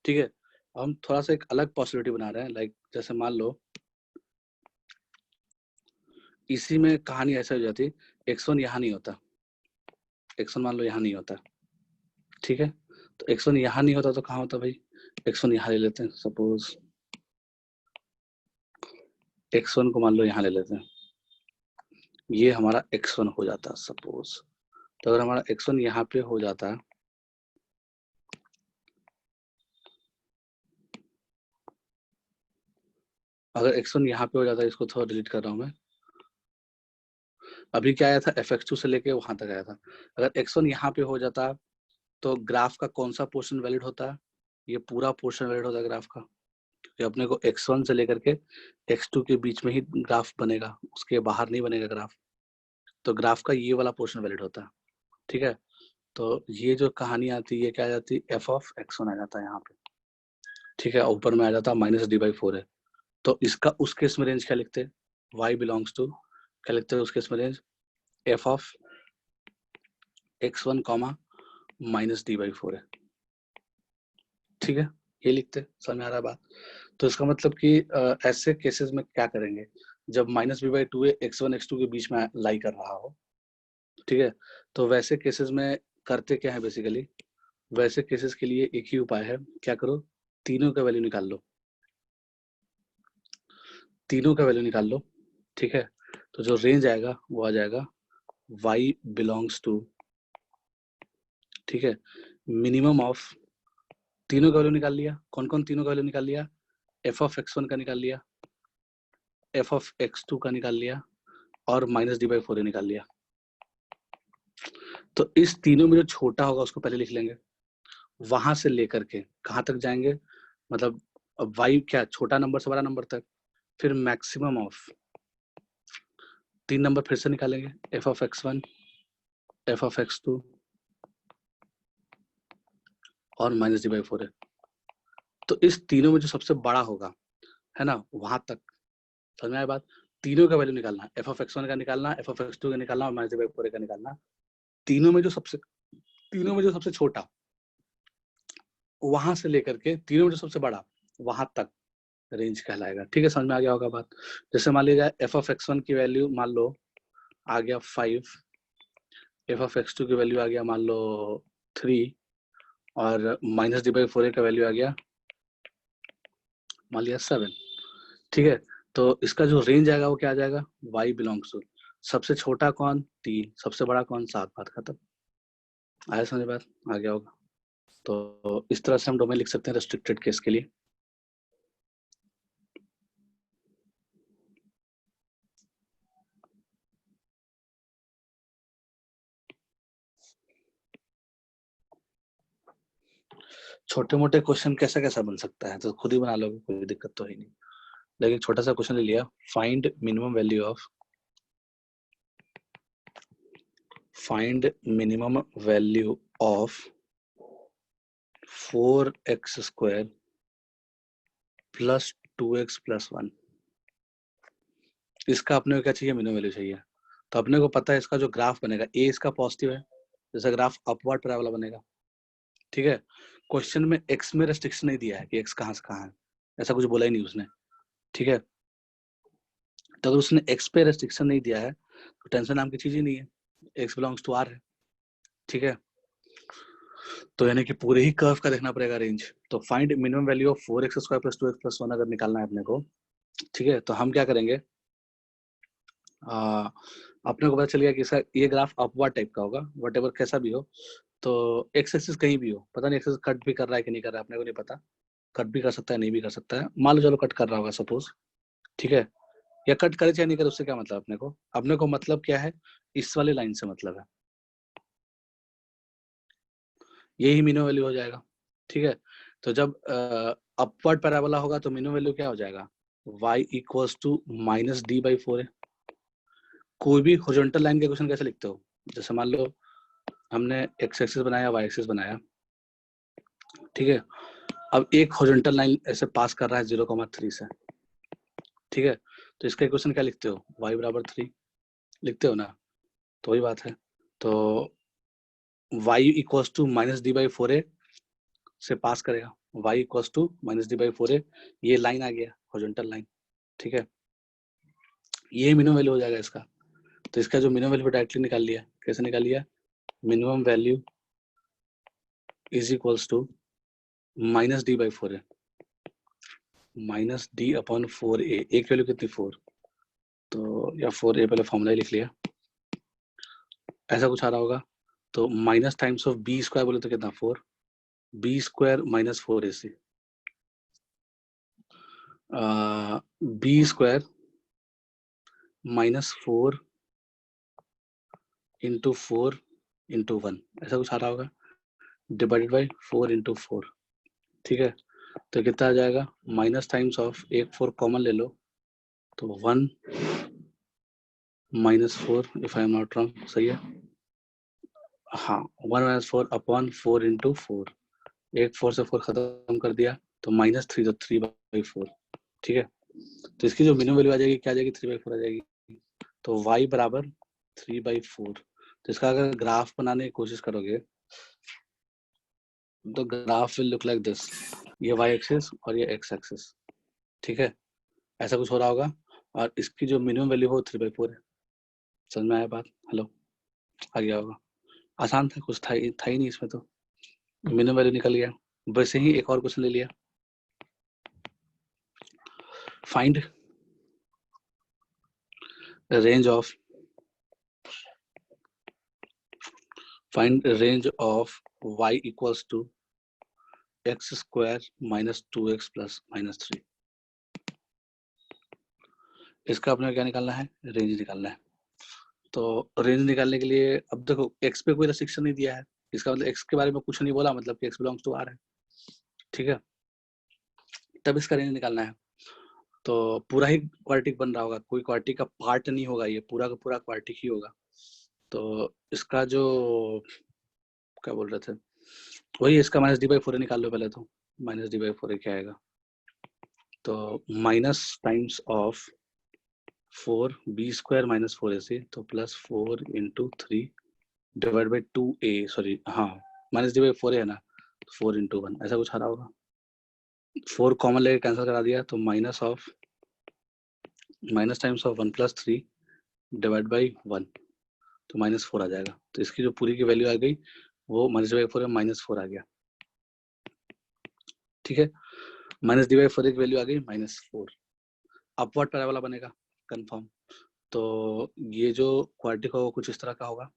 ठीक है। हम थोड़ा सा एक अलग पॉसिबिलिटी बना रहे हैं, लाइक जैसे मान लो इसी में कहानी ऐसा हो जाती, x1 यहाँ नहीं होता, x1 मान लो यहाँ नहीं होता, ठीक है, तो x1 यहाँ नहीं होता तो कहाँ होता भाई, x1 यहाँ ले लेते हैं, सपोज x1 को मान लो यहाँ ले लेते हैं, ये हमारा x1 हो जाता सपोज। तो अगर हमारा x1 यहाँ पे हो जाता अगर x1 यहाँ पे हो जाता है, इसको थोड़ा डिलीट कर रहा हूँ मैं। अभी क्या आया था, fx2 से लेके वहां तक आया था। अगर x1 यहाँ पे हो जाता तो ग्राफ का कौन सा पोर्शन वैलिड होता है? ये पूरा पोर्शन वैलिड होता है ग्राफ का, क्योंकि अपने को x1 से लेकर के x2 के बीच में ही ग्राफ बनेगा, उसके बाहर नहीं बनेगा ग्राफ। तो ग्राफ का ये वाला पोर्शन वैलिड होता है, ठीक है। तो ये जो कहानी आती है, ये क्या आ जाती है, f ऑफ x1 आ जाता है यहाँ पे, ठीक है। ऊपर में आ जाता है -d/4 है। तो इसका उस केस में रेंज क्या लिखते हैं, y बिलोंग्स टू, क्या लिखते हैं उस केस में range, f of x1 -d/4 है, ठीक है। ये लिखते हैं, समझ में आ रहा है बात। तो इसका मतलब कि ऐसे केसेस में क्या करेंगे, जब -b/2 x1 x2 के बीच में लाई कर रहा हो, ठीक है। तो वैसे केसेस में करते क्या है बेसिकली, वैसे केसेस के लिए एक ही उपाय है, क्या करो, तीनों का वैल्यू निकाल लो, तीनों का वैल्यू निकाल लो, ठीक है। तो जो रेंज आएगा वो आ जाएगा y बिलोंग्स टू, ठीक है, मिनिमम ऑफ, तीनों का वैल्यू निकाल लिया। कौन कौन तीनों का वैल्यू निकाल लिया, f ऑफ x1 का निकाल लिया, f ऑफ x2 का निकाल लिया, और -d/4 निकाल लिया। तो इस तीनों में जो छोटा होगा उसको पहले लिख लेंगे, वहां से लेकर के कहाँ तक जाएंगे, मतलब y क्या, छोटा नंबर से बड़ा नंबर तक, फिर मैक्सिमम ऑफ 3 नंबर फिर से निकालेंगे, f of x1, f of x2 और -d/4 है। तो इस तीनों में जो सबसे बड़ा होगा, है ना, वहां तक, समझ में आया बात। तीनों का वैल्यू निकालना, f ऑफ x1 का निकालना, f ऑफ x2 का निकालना और -d/4 का निकालना। तीनों में जो सबसे छोटा, वहां से लेकर के तीनों में जो सबसे बड़ा, वहां तक रेंज कहलाएगा, ठीक है। समझ में आ गया होगा बात। जैसे मान लीजिए f ऑफ x1 की वैल्यू मान लो आ गया 5, f ऑफ x2 की वैल्यू आ गया मान लो 3, और -d/4 का वैल्यू आ गया मान लिया 7, ठीक है। तो इसका जो रेंज आएगा वो क्या आ जाएगा, y बिलोंग्स टू, सबसे छोटा कौन 3, सबसे बड़ा कौन 7, बात खत्म। आया समझ बात, आ गया होगा। तो इस तरह से हम डोमेन लिख सकते हैं रेस्ट्रिक्टेड केस के लिए। छोटे मोटे क्वेश्चन कैसा कैसा बन सकता है, तो खुद ही बना लोगे, कोई दिक्कत तो है नहीं। लेकिन छोटा सा क्वेश्चन ले लिया, find minimum value of 4x² plus 2x plus 1। इसका अपने को क्या चाहिए, मिनिमम वैल्यू चाहिए। तो अपने को पता है इसका जो ग्राफ बनेगा, ए इसका पॉजिटिव है, जैसा ग्राफ अपवर्ड पैराबोला बनेगा, ठीक है। क्वेश्चन में x में रेस्ट्रिक्शन नहीं दिया है कि x कहाँ से कहाँ है, ऐसा कुछ बोला ही नहीं उसने, ठीक है। तो अगर उसने x पे रेस्ट्रिक्शन नहीं दिया है तो टेंशन नाम की चीज ही नहीं है, x बिलोंग्स टू r है, ठीक है। तो यानी कि पूरे ही कर्व का देखना पड़ेगा रेंज। तो find minimum value of 4x² plus 2x plus 1 अगर निकालना है अपने को, ठीक है, तो हम क्या करेंगे, अपने को पता चल गया कि इसका ये ग्राफ अपवर्ड टाइप का होगा, व्हाटएवर कैसा भी हो। तो एक्स एक्सिस कहीं भी हो, पता नहीं एक्सिस कट भी कर रहा है कि नहीं कर रहा है, अपने को नहीं पता, कट भी कर सकता है नहीं भी कर सकता है, मान लो चलो कट कर रहा होगा सपोज, ठीक है। या कट करे चाहे नहीं करे, उससे क्या मतलब, अपने को मतलब क्या है, इस वाले लाइन से मतलब है, यही मिनिमम वैल्यू हो जाएगा, ठीक है। तो जब अपवर्ड पैराबोला होगा तो मिनिमम वैल्यू क्या हो जाएगा, y इक्वल्स टू -d/4 है। कोई भी हॉरिजॉन्टल लाइन के क्वेश्चन कैसे लिखते हो, जैसे मान लो हमने x एक्सिस बनाया, y एक्सिस बनाया, ठीक है। अब एक हॉरिजॉन्टल लाइन ऐसे पास कर रहा है 0,3 से, ठीक है। तो इसका इक्वेशन क्या लिखते हो, y बराबर 3 लिखते हो ना, तो वही बात है। तो y इक्वल्स टू -d/4 से पास करेगा, y इक्वल्स टू -d/4, ये लाइन आ गया हॉरिजॉन्टल लाइन, ठीक है। ये मिनिमम वैल्यू हो जाएगा इसका। तो इसका जो मिनिमम वैल्यू डायरेक्टली निकाल लिया, कैसे निकाल लिया, minimum value is equals to -d/4 है, -d/4a, एक वैल्यू कितनी 4, तो या 4a पहले फॉर्मूला लिख लिया, ऐसा कुछ आ रहा होगा। तो माइनस टाइम्स ऑफ b² बोले तो कितना 4, b² -4ac, B square -4 into 4 into 1 ऐसा कुछ आ रहा होगा, डिवाइडेड बाई 4 इंटू 4। ठीक है, तो कितना आ जाएगा, माइनस टाइम्स ऑफ, एक 4 कॉमन ले लो तो 1 -4 if I am not wrong, सही है। हाँ, 1 - 4 अपॉन 4 इंटू 4, एक 4 से 4 खत्म कर दिया तो -3, तो 3/4। ठीक है, तो इसकी जो मिनिमम वैल्यू आ जाएगी क्या आ जाएगी, 3/4 आ जाएगी। तो y बराबर 3/4। तो इसका अगर ग्राफ बनाने की कोशिश करोगे तो graph will look like this, ये y एक्सिस और ये x एक्सिस। ठीक है, ऐसा कुछ हो रहा होगा, और इसकी जो मिनिमम वैल्यू हो 3/4 है। समझ में आया बात? हेलो, आ गया होगा? आसान था, कुछ था ही नहीं इसमें, तो मिनिमम वैल्यू निकल गया। वैसे ही एक और क्वेश्चन ले लिया, find range of y equals to x square minus 2x plus minus 3। इसका अपने क्या निकालना है, रेंज निकालना है। तो रेंज निकालने के लिए अब देखो x पे कोई रेस्ट्रिक्शन नहीं दिया है, इसका मतलब x के बारे में कुछ नहीं बोला, मतलब कि x बिलोंग्स टू r है। ठीक है, तब इसका रेंज निकालना है। तो पूरा ही क्वाड्रेटिक बन रहा होगा, कोई क्वाड्रेटिक का पार्ट नहीं होगा, ये पूरा का पूरा क्वाड्रेटिक ही होगा। तो इसका जो क्या बोल रहे थे, वही इसका -d/4 निकाल लो पहले। तो -d/4 क्या आएगा, तो minus times of 4 b square minus 4ac, तो +4 into 3 divide by 2a, sorry हाँ -d/4 है ना, 4 इंटू 1 ऐसा कुछ आ रहा होगा। 4 कॉमन लेके कैंसिल करा दिया, तो minus times of 1 + 3 divide by 1, तो -4 आ जाएगा। तो इसकी जो पूरी की वैल्यू आ गई वो -d/4 में -4 आ गया। ठीक है, -d/4 की वैल्यू आ गई -4। अपवर्ड पैराबोला बनेगा कंफर्म। तो ये जो क्वाड्रेटिक होगा कुछ इस तरह का होगा।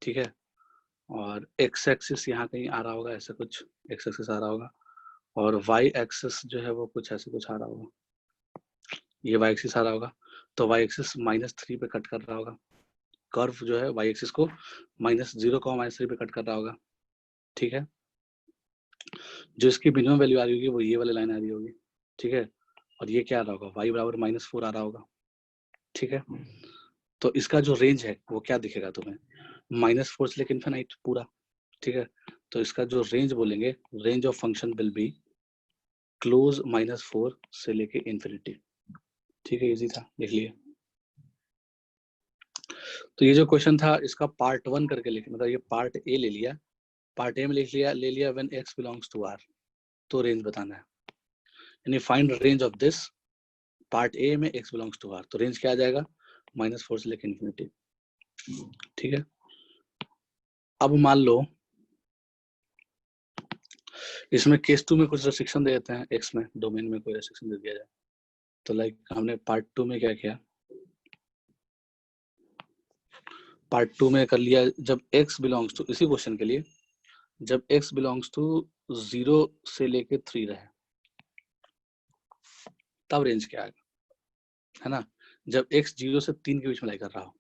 ठीक है, और x एक्सिस यहाँ कहीं आ रहा होगा, ऐसा कुछ x एक्सिस आ रहा होगा, और y एक्सिस जो है वो कुछ ऐसे कुछ आ रहा होगा, ये y एक्सिस आ रहा होगा। तो y एक्सिस -3 पे कट कर रहा होगा, कर्व जो है y एक्सिस को -0, -3 पे कट कर रहा होगा। ठीक है, जो इसकी मिनिमम वैल्यू आ रही होगी वो ये वाली लाइन आ रही होगी। ठीक है, और ये क्या आ रहा होगा, y बराबर -4 आ रहा होगा। ठीक है, तो इसका जो रेंज है वो क्या दिखेगा तुम्हें, -4 से लेकर इनफिनाइट पूरा। ठीक है, तो इसका जो रेंज बोलेंगे, range of function will be close -4 से लेके इन्फिनिटी। ठीक है, इजी था, देख लिए। तो ये जो क्वेश्चन था इसका पार्ट 1 करके लिखे, मतलब ये पार्ट ए ले लिया, पार्ट ए में ले लिया when x belongs to r, तो रेंज बताना है, यानी find range of this, part A में x बिलोंग्स टू r, तो रेंज क्या आ जाएगा, -4 से लेके इन्फिनिटी। ठीक है, अब मान लो इसमें केस 2 में कुछ रेस्ट्रिक्शन दे देते हैं, x में डोमेन में कोई रेस्ट्रिक्शन दे दिया जाए। तो लाइक हमने पार्ट 2 में क्या किया, पार्ट 2 में कर लिया, जब x बिलोंग्स टू, इसी क्वेश्चन के लिए, जब x बिलोंग्स टू 0 से लेके 3 रहे तब रेंज क्या आएगा, है ना। जब x 0 से 3 के बीच में लाई कर रहा हो,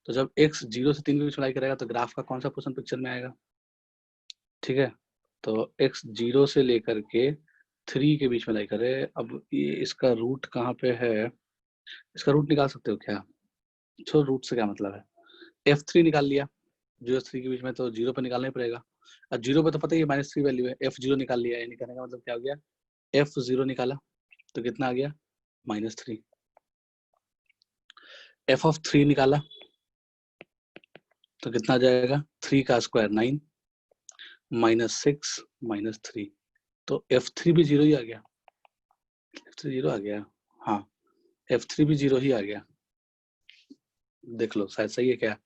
तो जब x 0 से 3 के बीच में लाई करेगा तो ग्राफ का कौन सा पोर्शन पिक्चर में आएगा। ठीक है, तो x 0 से लेकर के 3 के बीच में लाई करे, अब ये इसका रूट कहाँ पे है, इसका रूट निकाल सकते हो क्या, तो रूट से क्या मतलब है, f3 निकाल लिया, 0 से 3 के बीच में, तो 0 पे निकालना ही पड़ेगा। अब 0 पे तो पता ही है -3 वैल्यू है, f0 निकाल लिया, ये निकालने का मतलब क्या हो गया, f0 निकाला तो कितना आ गया, -3। f(3) निकाला तो कितना आ जाएगा, 3 का स्क्वायर 9 -6 -3, तो f3 भी 0 ही आ गया, f3 0 आ गया, हाँ f3 भी 0 ही आ गया, देख लो शायद सही है क्या,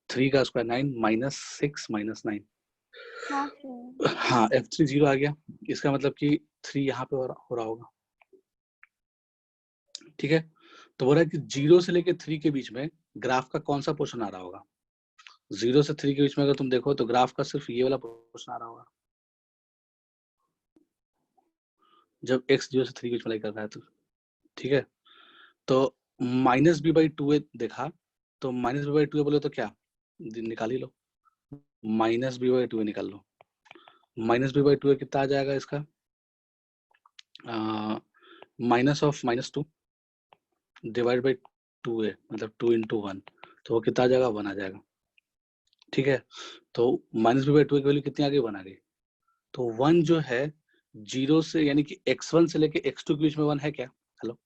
3 का स्क्वायर 9 -6 -9,
हाँ सर।
हाँ f3 0 आ गया, इसका मतलब कि 3 यहाँ पे हो रहा होगा। ठीक है, तो बोल रहा है कि 0 से लेके 3 के बीच में ग्राफ का कौन सा पोर्शन आ रहा होगा, 0 से 3 के बीच में अगर तुम देखो तो ग्राफ का सिर्फ ये वाला पोर्शन आ रहा होगा, जब x 0 से 3 के बीच में लाई कर रहा है तो ठीक है, तो minus B by two A देखा, तो minus B by two A बोले तो क्या निकाल ही लो, minus B by two A निकाल लो। Minus B by two A कितना आ जाएगा इसका, minus of minus two divide by two A, मतलब 2 इंटू 1, तो वो कितना आ जाएगा, 1 आ जाएगा। ठीक है, तो माइनस बी बाई टू की वैल्यू कितनी आ गई, 1 आ गई। तो 1 जो है 0 से, यानी कि x1 से लेके x2 के बीच में 1 है क्या? हेलो,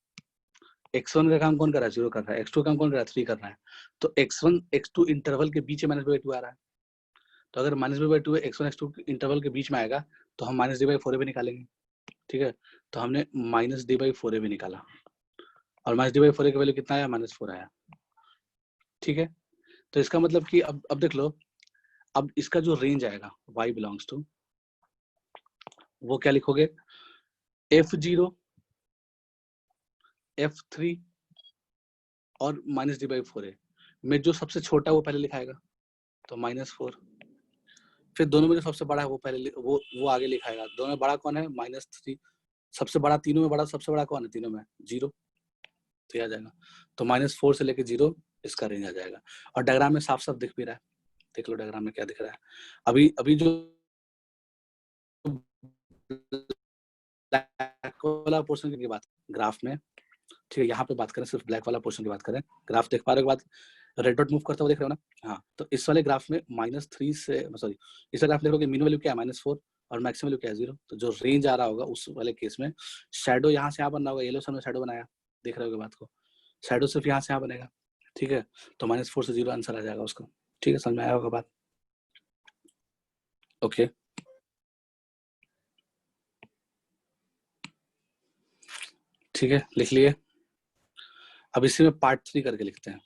x1 का काम कौन कर रहा है, 0 कर रहा है, x2 का काम कौन कर रहा है, 3 कर रहा है। तो x1 x2 इंटरवल के बीच में माइनस बी बाई टू आ रहा है। तो अगर minus B by two x1 x2 interval के बीच में आएगा तो हम minus D by four A भी निकालेंगे। ठीक है, तो हमने minus D by four A भी निकाला, और minus D by four A की वैल्यू कितना आया, -4 आया। ठीक है, तो इसका मतलब कि अब देख लो, अब इसका जो रेंज आएगा y बिलोंग्स टू, वो क्या लिखोगे, f0 f3 और माइनस डी बाई फोर ए में जो सबसे छोटा वो पहले लिखाएगा, तो -4। फिर दोनों में जो सबसे बड़ा है वो पहले वो आगे लिखाएगा। दोनों में बड़ा कौन है, -3। सबसे बड़ा, तीनों में बड़ा सबसे बड़ा कौन है, तीनों में 0, तो ये आ जाएगा। तो -4 से लेके 0 इसका रेंज आ जाएगा। और डायग्राम में साफ साफ दिख भी रहा है, देख लो डायग्राम में क्या दिख रहा है। अभी जो ब्लैक वाला पोर्शन की बात ग्राफ में, ठीक है, यहाँ पे बात करें सिर्फ ब्लैक वाला पोर्शन की बात करें। ग्राफ देख पा रहे हो, बाद रेड डॉट मूव करता हुआ देख रहे हो ना। हाँ, तो इस वाले ग्राफ में -3 से, सॉरी, इस वाले ग्राफ देखोगे मिनिमम वैल्यू क्या है, -4, और मैक्सिमम वैल्यू क्या है, 0। तो जो रेंज आ रहा होगा उस वाले केस में शैडो यहाँ से यहाँ बन रहा होगा, येलो सन में शैडो बनाया, देख रहे हो बात को, शैडो सिर्फ यहाँ से यहाँ बनेगा। ठीक है, तो -4 से 0 आंसर आ जाएगा उसका। ठीक है, समझ में आया होगा बात? ओके, ठीक है, लिख लिए। अब इसी में पार्ट 3 करके लिखते हैं।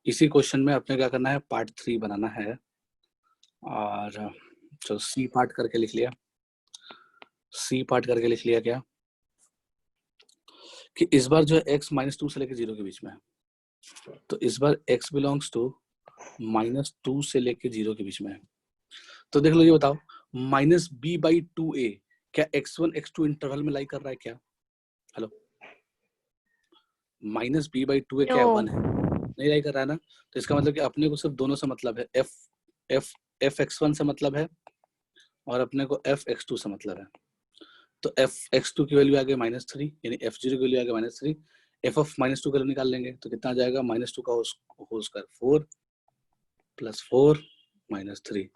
इसी क्वेश्चन में अपने क्या करना है, पार्ट 3 बनाना है। और चलो सी पार्ट करके लिख लिया, सी पार्ट करके लिख लिया क्या, कि इस बार जो है x -2 से लेके 0 के बीच में है, तो इस बार x बिलोंग्स टू -2 से लेके 0 के बीच में है। तो देख लो, ये बताओ, -b/2a क्या x1 x2 इंटरवल में लाई कर रहा है क्या? हेलो, -b/2a क्या 1 है, नहीं लाई कर रहा है ना। तो इसका मतलब कि अपने को सिर्फ दोनों से मतलब है, f(x1) से मतलब है और अपने को f(x2) से मतलब है। तो f(x2) की वैल्यू आ गई -3, यानी f0 की वैल्यू आ गई -3। f ऑफ -2 का निकाल लेंगे तो कितना आ जाएगा, -2 का होल स्क्वायर 4 + 4 -3,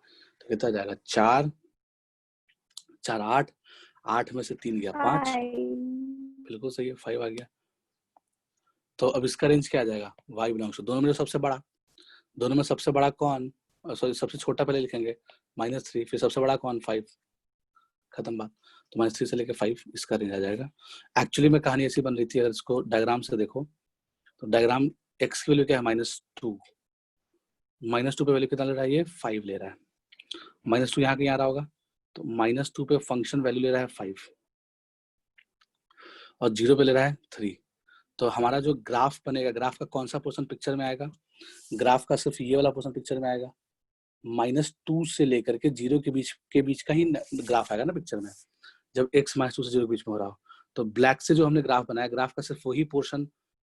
तो कितना आ जाएगा, 4 4 8, 8 में से 3 गया 5, बिल्कुल सही है, 5 आ गया। तो अब इसका रेंज क्या आ जाएगा, y बिलोंग्स टू, दोनों में सबसे बड़ा, दोनों में सबसे बड़ा कौन, सॉरी सबसे छोटा पहले लिखेंगे -3, फिर सबसे बड़ा कौन, 5, खत्म बात। तो -3 से लेके 5 इसका रेंज आ जाएगा। एक्चुअली में कहानी ऐसी बन रही थी, अगर इसको डायग्राम से देखो तो डायग्राम x की वैल्यू क्या है, -2, -2 पे वैल्यू कितना ले रहा है, ये 5 ले रहा है। -2 यहाँ कहीं आ रहा होगा, तो -2 पे फंक्शन वैल्यू ले रहा है 5 और 0 पे ले रहा है 3। तो हमारा जो ग्राफ बनेगा, ग्राफ का कौन सा पोर्शन पिक्चर में आएगा, ग्राफ का सिर्फ ये वाला पोर्शन पिक्चर में आएगा। -2 से लेकर के 0 के बीच का ही ग्राफ आएगा ना पिक्चर में, जब x -2 से 0 के बीच में हो रहा हो। तो ब्लैक से जो हमने ग्राफ बनाया, ग्राफ का सिर्फ वही पोर्शन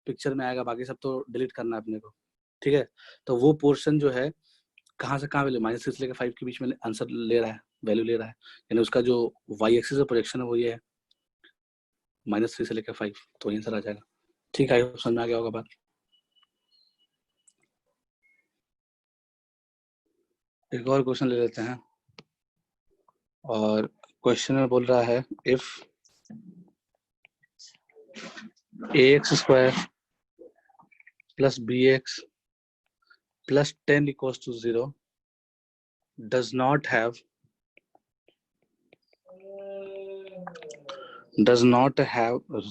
पिक्चर में आएगा, बाकी सब तो डिलीट करना है अपने को। ठीक है, तो वो पोर्शन जो है कहाँ से कहाँ वैल्यू, -3 से लेकर 5 के बीच में आंसर ले रहा है, वैल्यू ले रहा है, यानी उसका जो y एक्सिस प्रोजेक्शन है वो ये है, -3 से लेकर 5, तो आंसर आ जाएगा। ठीक है, समझ में आ गया होगा बात। एक और क्वेश्चन ले लेते हैं, और क्वेश्चन में बोल रहा है if ax² + bx + 10 = 0 does not have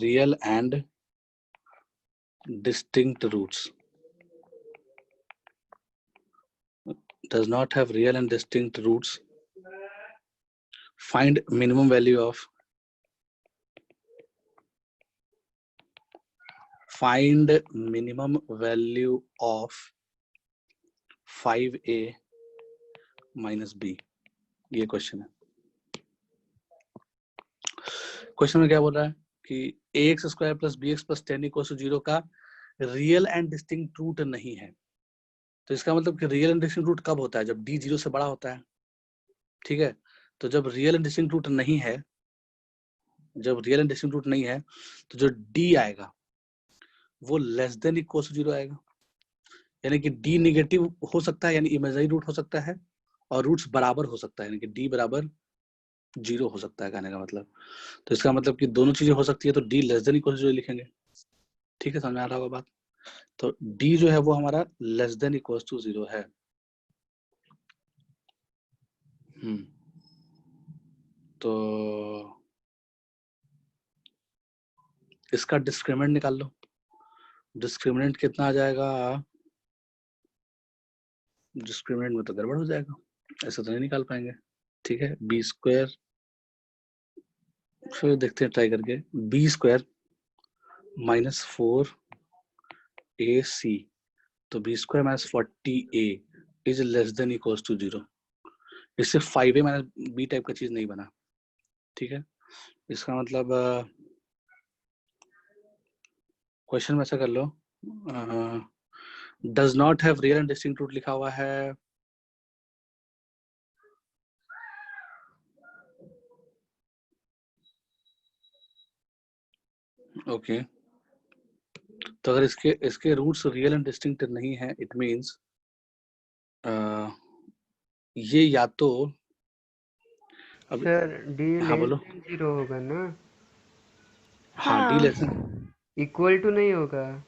real and distinct roots. Does not have real and distinct roots. Find minimum value of 5a - b। ये क्वेश्चन है। क्वेश्चन में क्या बोल रहा है कि ax square plus bx plus 10 equal to 0 का real and distinct root नहीं है। तो इसका मतलब कि रियल एंड डिस्टिंक्ट रूट कब होता है? जब d 0 से बड़ा होता है। ठीक है, तो जब रियल एंड डिस्टिंक्ट रूट नहीं है, जब रियल एंड डिस्टिंक्ट रूट नहीं है, तो जो d आएगा वो लेस देन इक्वल टू 0 आएगा। यानी कि d नेगेटिव हो सकता है, यानी इमेजिनरी रूट हो सकता है, और रूट्स बराबर हो सकता है, यानी कि d बराबर 0 हो सकता है, कहने का मतलब। तो इसका मतलब कि दोनों चीजें हो सकती है, तो d less than equal to 0 लिखेंगे। ठीक है, समझ आ रहा होगा बात। तो d जो है वो हमारा लेस देन इक्वल टू 0 है। तो इसका डिस्क्रिमिनेंट निकाल लो। डिस्क्रिमिनेंट कितना आ जाएगा? डिस्क्रिमिनेंट में तो गड़बड़ हो जाएगा, ऐसा तो नहीं निकाल पाएंगे। ठीक है, बी स्क्वायर, फिर देखते हैं ट्राई करके। बी स्क्वायर माइनस 4ac, तो B square minus 40a is less than equal to 0। इससे 5a माइनस बी टाइप का चीज नहीं बना। ठीक है, इसका मतलब क्वेश्चन में ऐसा कर लो, does not have real and distinct root लिखा हुआ है। ओके, तो अगर इसके रूट्स रियल एंड डिस्टिंक्ट नहीं है, इट मींस ये या तो अब
सर डी
हाँ
लेस
बोलो।
देन 0 होगा ना,
हाँ, डी
हाँ
लेसन
इक्वल टू नहीं होगा।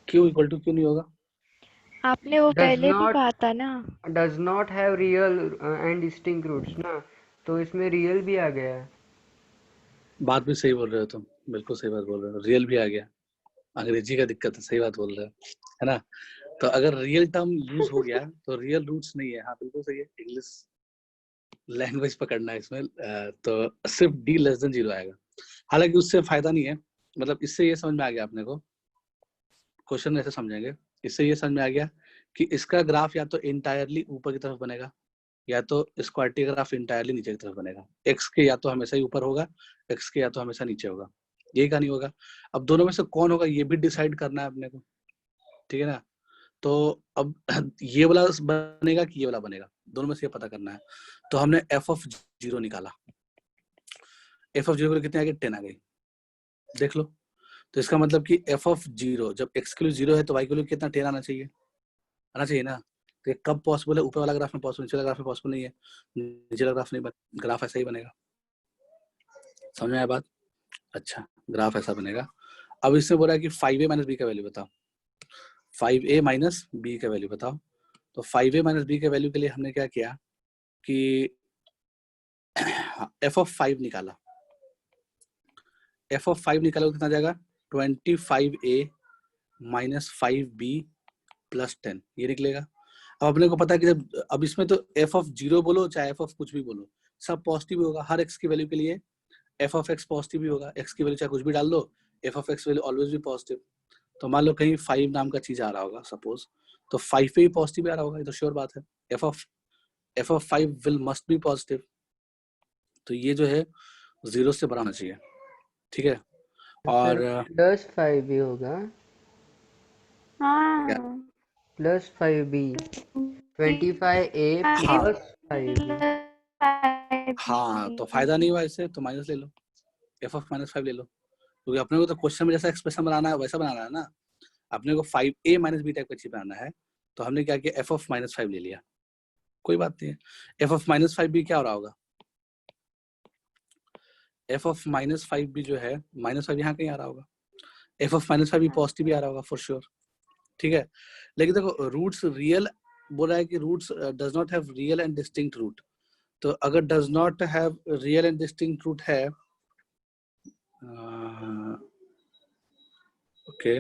क्यों इक्वल टू क्यों नहीं होगा?
आपने वो
डज
पहले भी
नॉट
कहा था ना।
Does not have real and distinct roots ना, तो इसमें रियल भी आ गया।
बात भी सही बोल रहे हो तुम, बिल्कुल सही बात बोल रहे हो, रियल भी आ गया। अंग्रेजी का दिक्कत है, सही बात बोल रहे हो, है ना। तो अगर रियल टर्म यूज हो गया तो रियल रूट्स नहीं है। हाँ बिल्कुल सही है, इंग्लिश लैंग्वेज पकड़ना है इसमें। तो सिर्फ डी लेस देन 0 आएगा। हालांकि उससे फायदा नहीं है, मतलब इससे ये समझ में आ गया अपने को, क्वेश्चन ऐसे समझेंगे, इससे ये समझ में आ गया कि इसका ग्राफ या तो इंटायरली ऊपर की तरफ बनेगा, या तो स्क्वायर्टी ग्राफ इंटायरली नीचे की तरफ बनेगा। एक्स के या तो हमेशा ही ऊपर होगा, एक्स के या तो हमेशा नीचे होगा, यही कहानी होगा। अब दोनों में से कौन होगा ये भी डिसाइड करना है अपने को। ठीक है ना, तो अब ये वाला बनेगा कि ये वाला बनेगा, दोनों में से ये पता करना है। तो हमने एफ ऑफ 0 निकाला, एफ ऑफ 0 कितने आ गए? 10 आ गई, देख लो। तो इसका मतलब कि एफ ऑफ 0 जब एक्स के लिए 0 है तो वाई के लिए कितना? 10 आना चाहिए, आना चाहिए ना। तो ये कब पॉसिबल है? ऊपर वाला ग्राफ में पॉसिबल, नीचे वाला ग्राफ में पॉसिबल नहीं है। नीचे वाला ग्राफ नहीं ग्राफ ऐसा ही बनेगा, समझ में आया बात? अच्छा, ग्राफ ऐसा बनेगा। अब इससे बोला है कि 5a माइनस बी का वैल्यू बताओ, 5a माइनस बी का वैल्यू बताओ। तो 5a माइनस बी के वैल्यू के लिए हमने क्या किया कि एफ ऑफ 5 निकाला। एफ ऑफ 5 निकाला तो कितना जाएगा? 25a माइनस 5b प्लस 10, ये निकलेगा। अब अपने को पता है कि जब अब इसमें तो एफ ऑफ 0 बोलो चाहे एफ ऑफ कुछ भी बोलो, सब पॉजिटिव होगा। हर एक्स की वैल्यू के लिए एफ ऑफ एक्स पॉजिटिव भी होगा, एक्स की वैल्यू चाहे कुछ भी डाल दो, F of x value always भी पॉजिटिव। तो मान लो कहीं 5 नाम का चीज आ रहा होगा सपोज, तो 5 पे ही पॉजिटिव आ रहा होगा, ये तो श्योर बात है। F of 5 will must be positive. तो ये जो है 0 से बड़ा होना चाहिए। ठीक है,
सर
और
प्लस 5 भी होगा,
क्या?
हाँ
प्लस 5b, 25a
हाँ
प्लस 5b।
हाँ, तो फायदा नहीं हुआ इससे, तो माइनस ले लो, एफ ऑफ माइनस 5 ले लो, क्योंकि अपने को तो क्वेश्चन में जैसा एक्सप्रेशन बनाना है वैसा बनाना है ना। अपने को 5a माइनस बी टाइप का चीज बनाना है, तो हमने क्या किया? एफ ऑफ माइनस 5 ले लिया, कोई बात नहीं है। एफ ऑफ माइनस 5 भी क्या हो रहा होगा? एफ ऑफ माइनस 5 भी जो है, माइनस 5 यहाँ कहीं आ रहा होगा, एफ ऑफ माइनस 5 भी पॉजिटिव भी आ रहा होगा फॉर श्योर। ठीक है, लेकिन देखो रूट्स रियल बोला है कि roots does not have real and distinct root. तो अगर does not have real and distinct root है, ओके,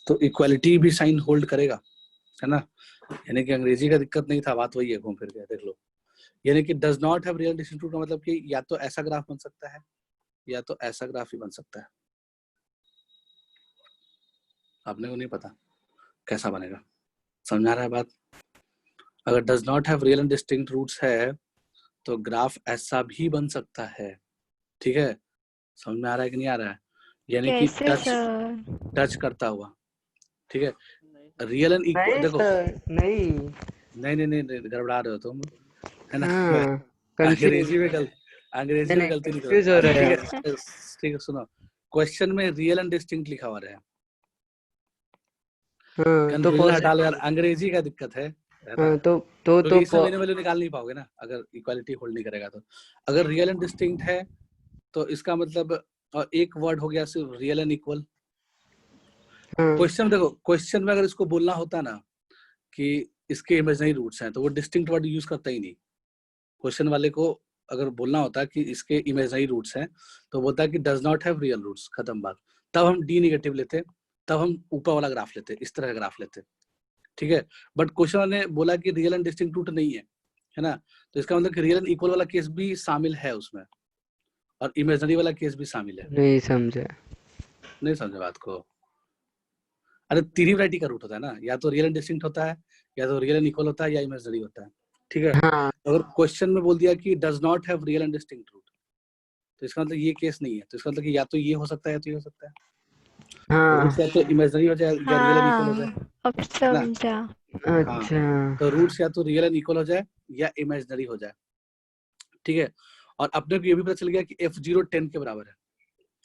तो इक्वालिटी भी साइन होल्ड करेगा, है ना। यानी कि अंग्रेजी का दिक्कत नहीं था, बात वही है, घूम फिर के देख लो। यानी कि does not have real distinct root का मतलब कि या तो ऐसा ग्राफ बन सकता है या तो ऐसा ग्राफ ही बन सकता है। आपने को नहीं पता कैसा बनेगा, समझ आ रहा है बात? अगर does not have real and distinct roots है तो ग्राफ ऐसा भी बन सकता है, ठीक है, समझ में आ रहा है कि नहीं आ रहा है, यानी कि
कैसे सर?
टच करता हुआ, ठीक है, रियल एंड इक्वल,
नहीं
देखो
सर, नहीं।
नहीं, गड़बड़ा रहे हो तुम, है ना।
हाँ, कंफ्यूज।
अंग्रेजी
नहीं
में
नहीं,
गलती नहीं
कंफ्यूज
करो,
हो
अच्छा
रहे
ठीक
हैं।
है, ठीक है, सुनो, क्वेश्चन में रियल एंड डिस्टिंक्ट लिखा हुआ है,
हाँ तो
कंफ्यूजन हटा लो यार, अंग्रेजी का दिक्कत है ना,
हाँ
क्योंकि इसमें मैंने वैल्यू निकाल नहीं पाओगे ना अगर इक्वालिटी होल्ड नहीं करेगा तो। अगर रियल एंड डिस्टिंक्ट है तो इसका मतलब, और एक वर्ड हो गया सिर्फ रियल एंड इक्वल।
हाँ
क्वेश्चन देखो, क्वेश्चन में अगर इसको बोलना होता ना कि इसके इमेजिनरी रूट्स हैं तो वो डिस्टिंक्ट वर्ड यूज करता ही नहीं। क्वेश्चन वाले को अगर बोलना होता कि इसके इमेजिनरी रूट्स हैं तो बोलता है कि does not have real roots, खत्म बात। तब हम डी नेगेटिव लेते, तब हम ऊपर वाला ग्राफ लेते, इस तरह का ग्राफ लेते, ठीक है। बट क्वेश्चन ने बोला कि रियल एंड डिस्टिंक्ट रूट नहीं है ना, तो इसका मतलब कि रियल एंड इक्वल वाला केस भी शामिल है उसमें और इमेजिनरी वाला केस भी शामिल है।
नहीं समझे।
नहीं समझे बात को? अरे तीन ही वैरायटी का रूट होता है ना, या तो रियल एंड डिस्टिंक्ट होता है, या तो रियल एंड इक्वल होता है, या इमेजिनरी होता है, ठीक है।
हाँ
अगर क्वेश्चन में बोल दिया कि does not have real and distinct root तो इसका मतलब ये केस नहीं है, तो इसका मतलब कि या तो ये हो सकता है या तो ये हो सकता है। रूट्स
हाँ।
या तो इमेजिनरी हो जाए या रियल एंड इक्वल हो जाए,
हाँ, अब
है ना।
समझा।
हाँ,
अच्छा।
तो रूट्स या तो रियल एंड इक्वल हो जाए या इमेजिनरी हो जाए, ठीक है। और अपने को ये भी पता चल गया कि f0 10 के बराबर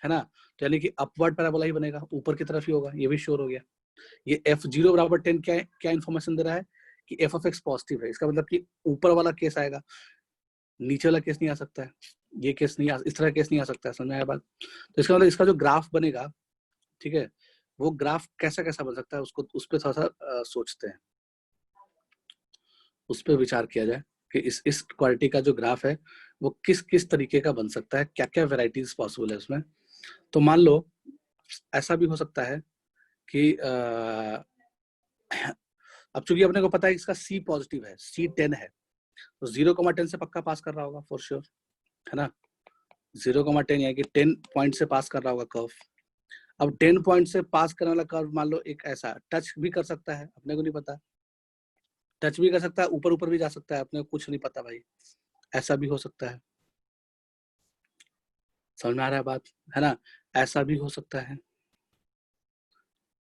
है ना, तो यानी कि अपवर्ड पैराबोला ही बनेगा, ऊपर की तरफ ही होगा, ये भी श्योर हो गया। ये f0 बराबर 10 क्या क्या इन्फॉर्मेशन दे रहा है कि f ऑफ x पॉजिटिव है, इसका मतलब कि ऊपर वाला केस आएगा, नीचे वाला केस नहीं आ सकता है, ये केस नहीं इस तरह केस नहीं आ सकता है, समझ में आया बात। तो इसका मतलब इसका जो ग्राफ बनेगा, ठीक है, वो ग्राफ कैसा कैसा बन सकता है, उसको उस पर थोड़ा सा सोचते हैं, उस पर विचार किया जाए कि इस क्वालिटी का जो ग्राफ है वो किस किस तरीके का बन सकता है, क्या क्या वेराइटीज पॉसिबल है उसमें। तो मान लो ऐसा भी हो सकता है कि अब चूंकि अपने को पता है कि इसका C पॉजिटिव है, C 10 है, तो 0,10 से पक्का पास कर रहा होगा फॉर श्योर, है ना। 0,10 यानी कि 10 पॉइंट से पास कर रहा होगा कर्व। अब 10 पॉइंट से पास करने वाला कर्व मान लो एक ऐसा टच भी कर सकता है, अपने को नहीं पता, टच भी कर सकता है, ऊपर ऊपर भी जा सकता है, अपने को कुछ नहीं पता भाई, ऐसा भी हो सकता है, समझ में आ रहा है बात, है ना। ऐसा भी हो सकता है,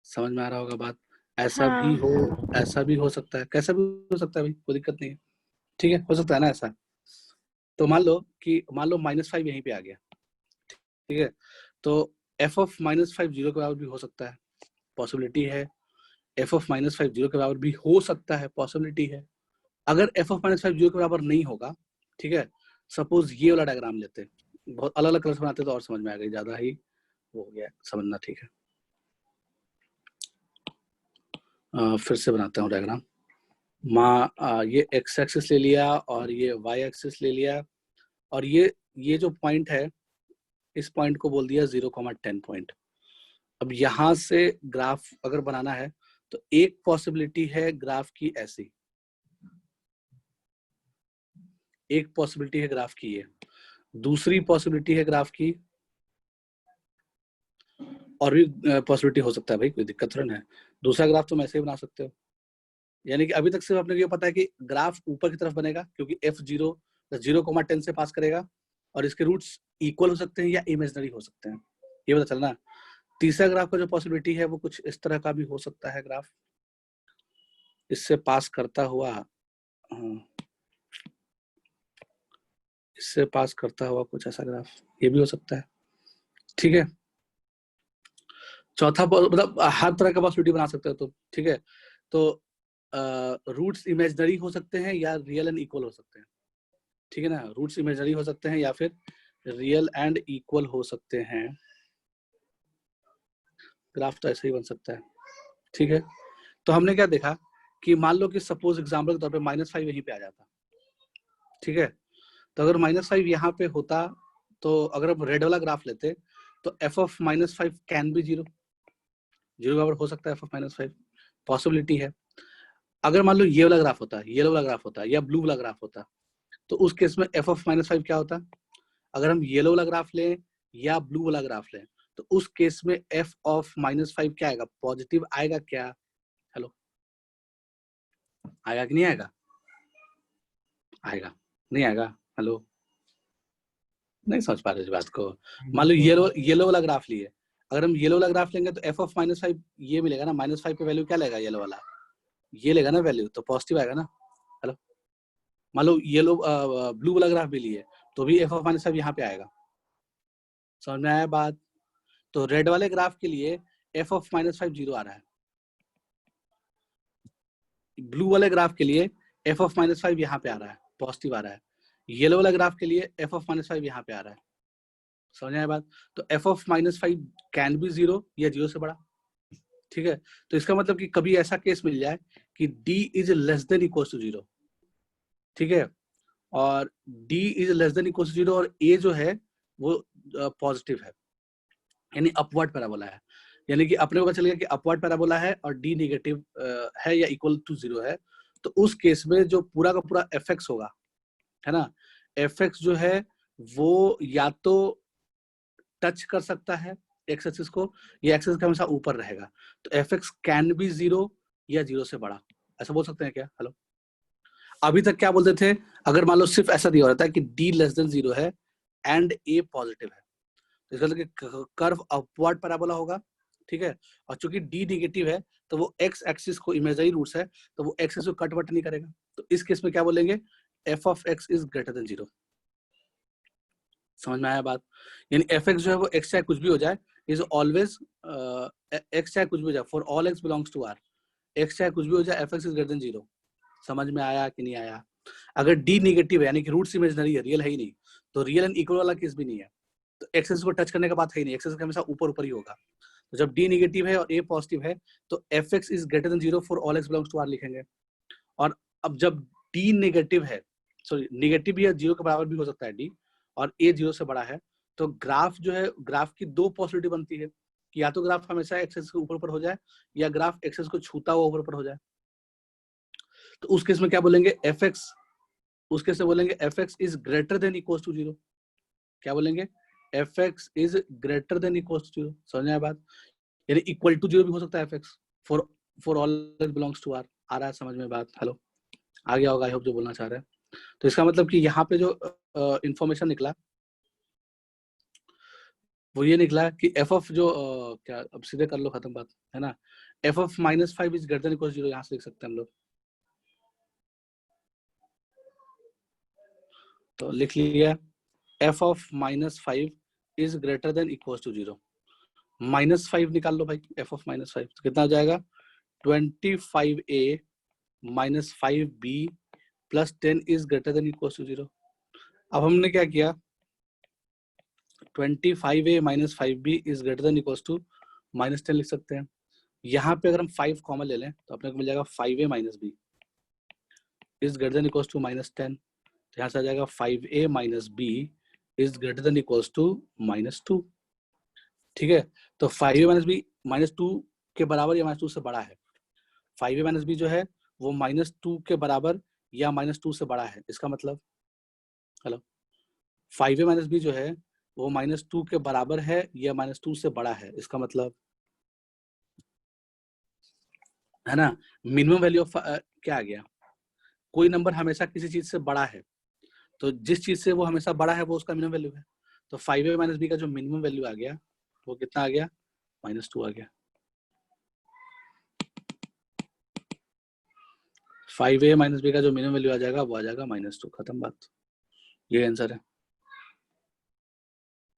समझ में आ रहा होगा बात, ऐसा भी हो,
हाँ,
ऐसा भी हो सकता है, कैसा भी हो सकता है भाई, कोई दिक्कत नहीं है, ठीक है, हो सकता है ना ऐसा। तो मान लो कि -5 यहीं पे आ गया, ठीक है, तो f ऑफ -5 0 के बराबर भी हो सकता है, पॉसिबिलिटी है। f ऑफ -5 0 के बराबर भी हो सकता है, पॉसिबिलिटी है। अगर f ऑफ -5 0 के बराबर नहीं होगा, ठीक है, सपोज ये वाला डायग्राम लेते, बहुत अलग अलग कलर से बनाते तो और समझ में आ गई, ज्यादा ही हो गया समझना, ठीक है। फिर से बनाता हूँ डायग्राम। ये x एक्सिस ले लिया और ये y एक्सिस ले लिया, और ये जो पॉइंट है इस पॉइंट को बोल दिया 0,10 पॉइंट। अब यहां से ग्राफ अगर बनाना है तो एक पॉसिबिलिटी है ग्राफ की ऐसी, एक पॉसिबिलिटी है ग्राफ की ये, दूसरी पॉसिबिलिटी है ग्राफ की, और भी पॉसिबिलिटी हो सकता है भाई, कोई दिक्कत थोड़ा है, दूसरा ग्राफ तुम ऐसे ही बना सकते हो। यानी कि अभी तक सिर्फ आपने ये पता है कि ग्राफ ऊपर की तरफ बनेगा क्योंकि f0 0,10 से पास करेगा, और इसके रूट्स इक्वल हो सकते हैं या इमेजिनरी हो सकते हैं, ये पता चलना। तीसरा ग्राफ का जो पॉसिबिलिटी है वो कुछ इस तरह का भी हो सकता है, ग्राफ इससे पास करता हुआ, इससे पास करता हुआ कुछ ऐसा ग्राफ, ये भी हो सकता है, ठीक है। चौथा मतलब हर तरह का पॉसिबिलिटी बना सकते हो तो, ठीक है। तो रूट्स इमेजिनरी हो सकते हैं या रियल एंड इक्वल हो सकते हैं, ठीक है ना, रूट्स इमेजिनरी हो सकते हैं या फिर रियल एंड इक्वल हो सकते हैं, ग्राफ तो ऐसे ही बन सकता है, ठीक है। तो हमने क्या देखा कि मान लो कि सपोज एग्जाम्पल के तौर पे -5 यहीं पे आ जाता, ठीक है, तो अगर -5 यहाँ पे होता तो अगर हम रेड वाला ग्राफ लेते तो f ऑफ -5 कैन बी 0 बराबर हो सकता है, f ऑफ -5 पॉसिबिलिटी है। अगर मान लो ये वाला ग्राफ होता, येलो वाला ग्राफ होता या ब्लू वाला ग्राफ होता, तो उस केस में f ऑफ -5 क्या होता, अगर हम येलो वाला ग्राफ लें या ब्लू वाला ग्राफ लें तो उस केस में f ऑफ -5 क्या आएगा, पॉजिटिव आएगा क्या, हेलो, आएगा कि नहीं आएगा, आएगा नहीं आएगा? हेलो, नहीं समझ पा रहे इस बात को। मान लो येलो वाला ग्राफ लिए, अगर हम येलो वाला ग्राफ लेंगे तो एफ ऑफ -5 ये मिलेगा ना, -5 पे वैल्यू क्या लेगा येलो वाला, ये लेगा ना वैल्यू, तो पॉजिटिव आएगा ना। हेलो, मान लो येलो ब्लू वाला ग्राफ भी लिए तो भी एफ ऑफ -5 यहाँ पे आएगा। समझ में आया बात? तो रेड वाले ग्राफ के लिए एफ ऑफ -5 0 आ रहा है, ब्लू वाले ग्राफ के लिए एफ ऑफ -5 यहाँ पे आ रहा है, पॉजिटिव आ रहा है। येलो वाला ग्राफ के लिए एफ ऑफ -5 यहाँ पे आ रहा है। समझ आया बात? तो एफ ऑफ -5 कैन बी 0 या 0 से बड़ा। ठीक है, तो इसका मतलब कि कभी ऐसा केस मिल जाए कि d is less than equal to 0, ठीक है, और d is less than equal to 0 और a जो है वो पॉजिटिव है, यानी अपवर्ड पैराबोला है, यानी कि अपने को पता चल गया कि अपवर्ड पैराबोला है और d नेगेटिव है या इक्वल टू 0 है, तो उस केस में जो पूरा का पूरा fx होगा, है ना, fx जो है वो या तो टच कर सकता है एक्स एक्सिस को या एक्सिस का हमेशा ऊपर रहेगा, तो fx कैन बी 0 या 0 से बड़ा, ऐसा बोल सकते हैं क्या? हेलो, अभी तक क्या बोलते थे, अगर मान लो सिर्फ ऐसा दिया रहता है कि d लेस देन 0 है एंड a पॉजिटिव है, तो इसका मतलब कर्व अपवर्ड पैराबोला होगा, ठीक है, और चूंकि d नेगेटिव है तो वो x एक्सिस को इमेजिनरी रूट्स है तो वो x एक्सिस को कट वट नहीं करेगा, तो इस केस में क्या बोलेंगे, f of x is greater than 0। समझ में आया बात? यानी fx जो है वो x चाहे कुछ भी हो जाए, इज ऑलवेज x चाहे कुछ भी हो जाए, for all x belongs to r, x चाहे कुछ भी हो जाए fx इज ग्रेटर देन 0। समझ में आया कि नहीं आया? अगर d नेगेटिव है यानी कि रूट्स इमेजिनरी है, रियल है ही नहीं, तो रियल एंड इक्वल वाला केस भी नहीं है, तो एक्सेस को टच करने का बात है ही नहीं, एक्सेस का हमेशा ऊपर ऊपर ही होगा। तो जब d नेगेटिव है और a पॉजिटिव है तो fx is greater than 0 for all x belongs to r लिखेंगे। और अब जब d नेगेटिव है, सॉरी नेगेटिव या 0 के बराबर भी हो सकता है d, और a 0 से बड़ा है, तो ग्राफ जो है, ग्राफ की दो पॉसिबिलिटी बनती है कि या तो ग्राफ हमेशा एक्सेस के ऊपर ऊपर हो जाए या ग्राफ एक्सेस को छूता हुआ ऊपर ऊपर हो जाए। तो उस केस में क्या बोलेंगे, fx, उस केस में बोलेंगे fx is greater than equal to 0। क्या बोलेंगे, fx is greater than equal to 0। समझ में आया बात? यानी इक्वल टू 0 भी हो सकता है fx for all belongs to r। आ रहा है समझ में बात? हेलो, आ गया होगा आई होप जो बोलना चाह रहे हैं। तो इसका मतलब कि यहाँ पे जो इंफॉर्मेशन निकला वो ये निकला कि f ऑफ जो क्या, अब सीधे कर लो खत्म बात, है ना, f of -5 is greater than equal to 0, यहाँ से लिख सकते हैं हम लोग। तो लिख लिया f of -5 is greater than equal to 0। -5 निकाल लो भाई, f ऑफ -5 तो कितना हो जाएगा, 25a - 5b plus 10 is greater than equal to 0। अब हमने क्या किया, 25a - 5b is greater than equal to -10 लिख सकते हैं। यहाँ पे अगर हम 5 कॉमन ले लें तो अपने को मिल जाएगा 5a - b is greater than equal to -10, तो यहाँ से आ जाएगा 5a - b is greater than equal to -2। ठीक है, तो 5a - b -2 के बराबर या -2 से बड़ा है, 5a - b जो है वो -2 के बराबर या -2 से बड़ा है, इसका मतलब, हेलो, 5a - b जो है वो -2 के बराबर है या -2 से बड़ा है, इसका मतलब, है ना, मिनिमम वैल्यू ऑफ क्या आ गया, कोई नंबर हमेशा किसी चीज से बड़ा है, तो जिस चीज से वो हमेशा बड़ा है वो उसका मिनिमम वैल्यू है। तो 5a - b का जो मिनिमम वैल्यू आ गया वो कितना आ गया, -2 आ गया। 5a - b का जो मिनिमम वैल्यू आ जाएगा वो आ जाएगा -2, खत्म बात, ये आंसर है।